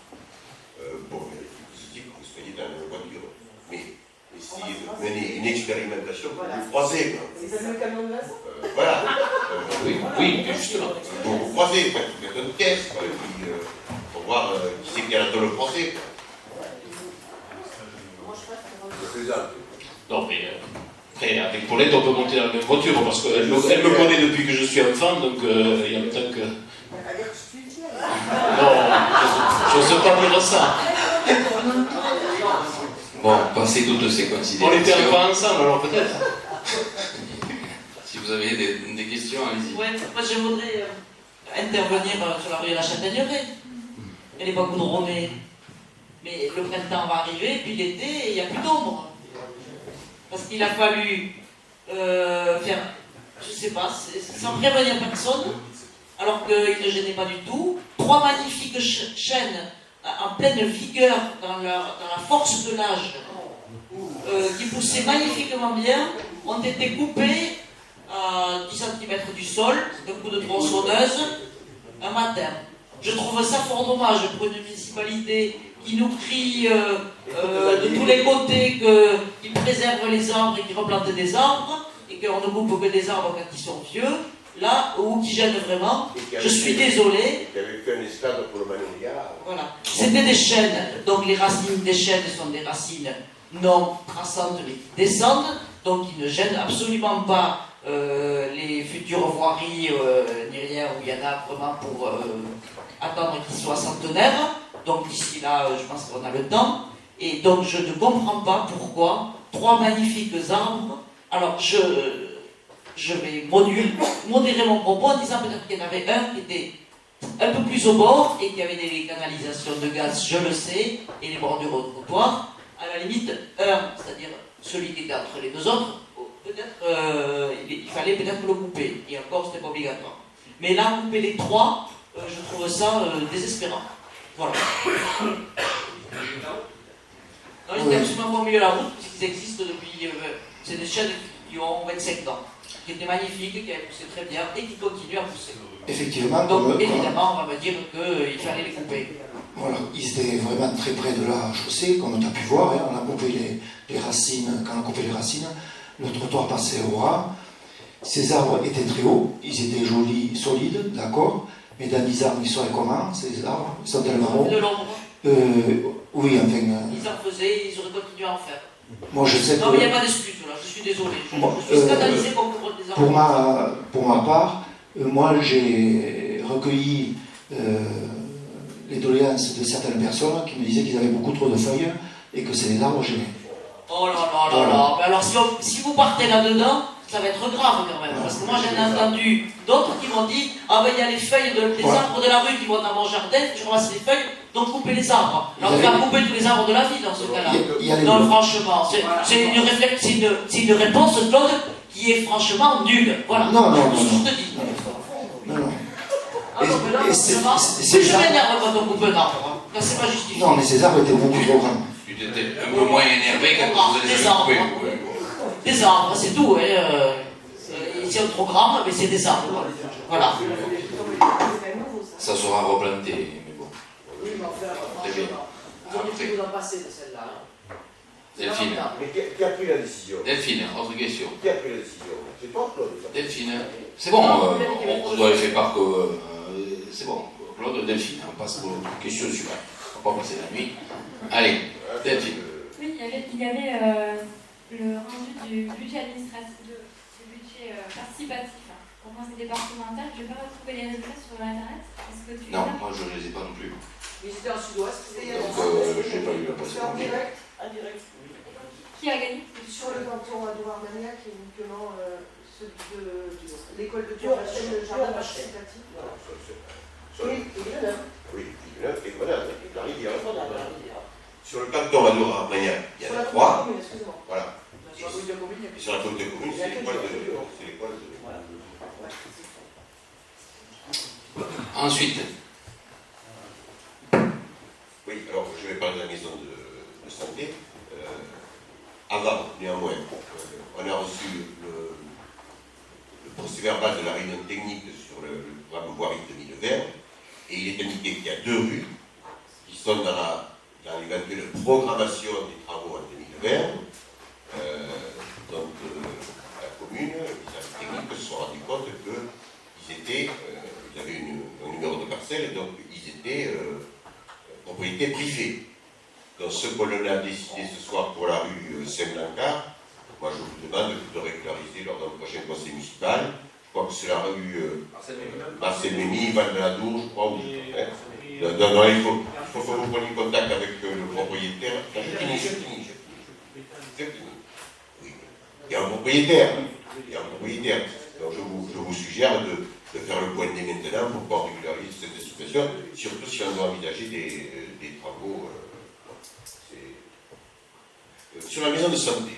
Bon, je dis que vous soyez dans la même voiture. Mais essayez de mener une expérimentation pour vous croiser. C'est le camion de Vincent. Voilà. Oui, justement. Pour vous croiser, faites un test, et puis pour voir qui c'est qui a le français. Non, mais après, avec Paulette, on peut monter dans la même voiture parce qu'elle me connaît depuis que je suis enfant, donc il y a longtemps que. Non, je n'ose pas dire ça. Bon, passez toutes ces considérations. On était enfants ensemble, alors peut-être. Si vous avez des questions, allez-y. Ouais, moi je voudrais intervenir sur la rue de la Châtaigneraie. Elle n'est pas goudronnée. Mais le printemps va arriver, puis l'été, il n'y a plus d'ombre. Parce qu'il a fallu faire, je ne sais pas, sans prévenir personne, alors qu'il ne gênait pas du tout. 3 magnifiques chênes en pleine vigueur dans la force de l'âge, qui poussaient magnifiquement bien, ont été coupés à 10 cm du sol, d'un coup de tronçonneuse, un matin. Je trouve ça fort dommage pour une municipalité qui nous crie de tous les côtés qu'ils préservent les arbres et qu'ils replantent des arbres, et qu'on ne coupe que des arbres quand ils sont vieux, là où qui gêne vraiment. Je suis désolé. Il y avait fait un esclave pour le Magnolia. Voilà. C'était des chênes, donc les racines des chênes sont des racines non traçantes mais qui descendent, donc ils ne gênent absolument pas les futures voiries ni rien où il y en a vraiment pour attendre qu'ils soient centenaires. Donc d'ici là, je pense qu'on a le temps. Et donc je ne comprends pas pourquoi 3 magnifiques arbres. Alors je vais modérer mon propos en disant peut-être qu'il y en avait un qui était un peu plus au bord et qui avait des canalisations de gaz, je le sais, et les bordures au trottoir. À la limite, c'est-à-dire celui qui était entre les deux autres, peut-être il fallait peut-être le couper, et encore c'était pas obligatoire. Mais là, couper les trois, je trouve ça désespérant. Voilà. Non, ils étaient absolument pas au milieu de la route, puisqu'ils existent depuis. C'est des chênes qui ont 25 ans, qui étaient magnifiques, qui avaient poussé très bien et qui continuent à pousser. Effectivement. Donc, évidemment, on va me dire qu'il fallait les couper. Voilà, ils étaient vraiment très près de la chaussée, comme tu as pu voir. Hein, on a coupé les racines. Quand on a coupé les racines, le trottoir passait au ras. Ces arbres étaient très hauts, ils étaient jolis, solides, d'accord. Mais dans les arbres, ils seraient comment, ces arbres? Ils sont tellement hauts. De l'ombre. Oui, enfin. Ils en faisaient, ils auraient continué à en faire. Moi, je sais non, mais il n'y a pas d'excuse là, je suis désolé. Je suis scandalisé qu'on couvre des arbres. Pour ma part, moi, j'ai recueilli les doléances de certaines personnes qui me disaient qu'ils avaient beaucoup trop de feuilles et que c'est des arbres gênés. Oh là là là là. Mais alors, si vous partez là-dedans, ça va être grave quand même. Parce que moi, j'en ai entendu d'autres qui m'ont dit ah ben il y a les feuilles des arbres de la rue qui vont dans mon jardin, je ramasse les feuilles, donc coupez les arbres. Alors, on va couper tous les arbres de la ville dans ce cas-là. Non, franchement, c'est une réponse, Claude, qui est franchement nulle. Voilà. Non, je te dis. Non. Ah non, mais là, je m'énerve quand on coupe un arbre. Là, c'est pas justifié. Non, mais ces arbres étaient beaucoup trop grands. Tu étais un peu moins énervé quand vous allez couper. Des arbres, c'est tout. Ils sont trop grands, mais c'est des arbres. Voilà. Ça sera replanté, mais bon. Oui, mais enfin, franchement, vous auriez pu vous en passer de celle-là. Delphine. Mais qui a pris la décision? Delphine, autre question. Qui a pris la décision? C'est toi, Claude? Delphine. C'est bon, on doit faire part que. C'est bon, Claude, Delphine, on passe aux questions suivantes. On va pas passer la nuit. Allez, Delphine. Oui, il y avait le rendu du budget administratif, du budget participatif au conseil départemental. Je n'ai pas retrouvé les résultats sur Internet. Est-ce que tu Non, moi je ne les ai pas non plus. Mais c'était en sud-ouest. Donc je n'ai pas eu la possibilité. En direct. Qui a gagné? Sur le canton Adour-Armagnac, qui est uniquement celui de l'école de formation de jardin participatif. Oui, et Grenade, la rivière. Sur le canton Adour-Armagnac, il y en a 3. Voilà. Sur la commune de commune, sur la commune de commune, c'est l'école de. Ensuite. Oui, alors je vais parler de la maison de santé. Avant, néanmoins, on a reçu le procès-verbal de la réunion technique sur le programme voirie 2020, et il est indiqué qu'il y a 2 rues qui sont dans l'éventuelle programmation des travaux en 2020. Donc, la commune, les services techniques se sont rendus compte qu'ils avaient un numéro de parcelle, et donc ils étaient propriété privée. Donc ce qu'on a décidé ce soir pour la rue Saint-Blanca, moi je vous demande de régulariser lors d'un prochain conseil municipal. Je crois que c'est la rue Marcel-Mémy, Val-de-la-Dour, je crois. Il faut que vous preniez contact avec le propriétaire. Je finis. Oui. Il y a un propriétaire. Donc je vous suggère de faire le point dès maintenant pour pouvoir régulariser cette situation, surtout si on doit envisager des travaux. Sur la maison de santé,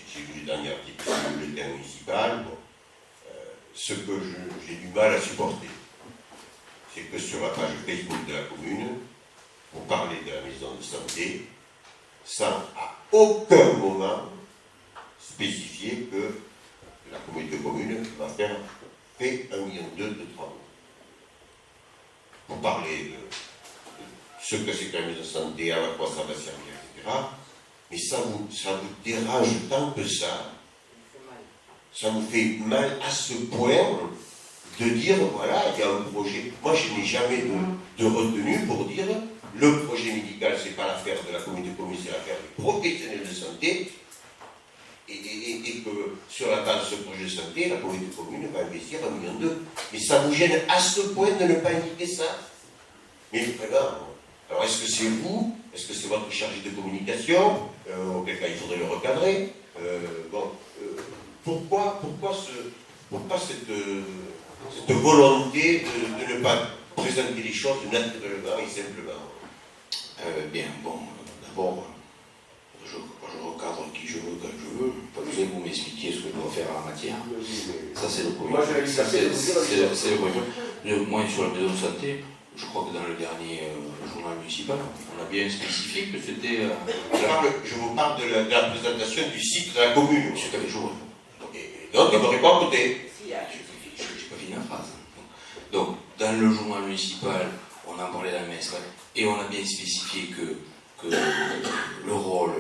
j'ai vu le dernier article sur le bulletin municipal. Ce que j'ai du mal à supporter, c'est que sur la page Facebook de la commune, vous parlez de la maison de santé sans à aucun moment spécifier que la communauté de communes va faire 1,2 million de travaux. Vous parlez de ce que c'est que la maison de santé, à quoi ça va servir, etc. Mais ça vous dérange tant que ça vous fait mal à ce point de dire, voilà, il y a un projet. Moi, je n'ai jamais de retenue pour dire, le projet médical, c'est pas l'affaire de la communauté de communes, c'est l'affaire des professionnels de santé, et que sur la base de ce projet de santé, la communauté de communes va investir 1,2 million. Mais ça vous gêne à ce point de ne pas indiquer ça? Mais vraiment, alors est-ce que c'est vous? Est-ce que c'est votre chargé de communication? Auquel cas il faudrait le recadrer. Pourquoi cette volonté de ne pas présenter les choses naturellement et simplement? Bien, bon, d'abord, je veux quand je veux. Pas besoin que vous m'expliquiez ce que je dois faire en la matière. Ça, c'est le premier. Moi, j'ai la liberté de vous dire. C'est le premier. Moi, sur la maison de santé, je crois que dans le dernier journal municipal, on a bien spécifié que c'était. Je vous parle de la présentation du site de la commune. Monsieur Caléjour. Donc, il n'aurait pas côté. Je n'ai pas fini la phrase. Donc, dans le journal municipal, on a parlé d'un maître et on a bien spécifié que le rôle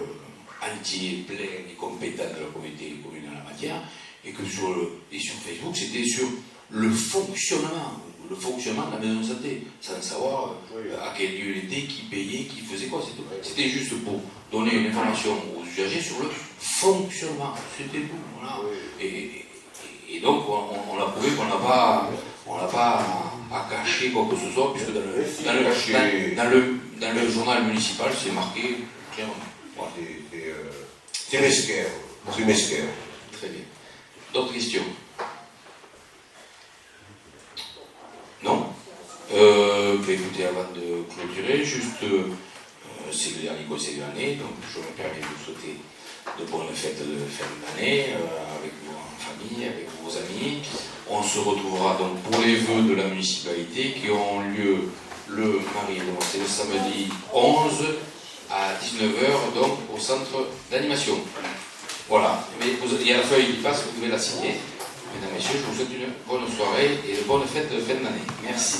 entier, plein et compétent de la communauté commune en la matière, et que sur Facebook, c'était sur le fonctionnement de la maison de santé, sans savoir à quel lieu il était, qui payait, qui faisait quoi, c'est tout. C'était juste pour donner une information aux usagers sur le fonctionnement, c'était tout. Voilà. Et donc, on a prouvé qu'on n'a pas à cacher quoi que ce soit, puisque dans le journal municipal, c'est marqué clairement. Voilà. C'est mesquin. C'est mesquin. Très bien. D'autres questions? Non? Écoutez, avant de clôturer, juste, c'est le dernier conseil de l'année, donc je me permets de vous souhaiter de bonnes fêtes de fin d'année, avec vos familles, avec vos amis. On se retrouvera donc pour les vœux de la municipalité qui auront lieu c'est le samedi 11 à 19h, donc au centre d'animation. Voilà, mais il y a la feuille qui passe, vous pouvez la signer. Mesdames, Messieurs, je vous souhaite une bonne soirée et de bonnes fêtes de fin d'année. Merci.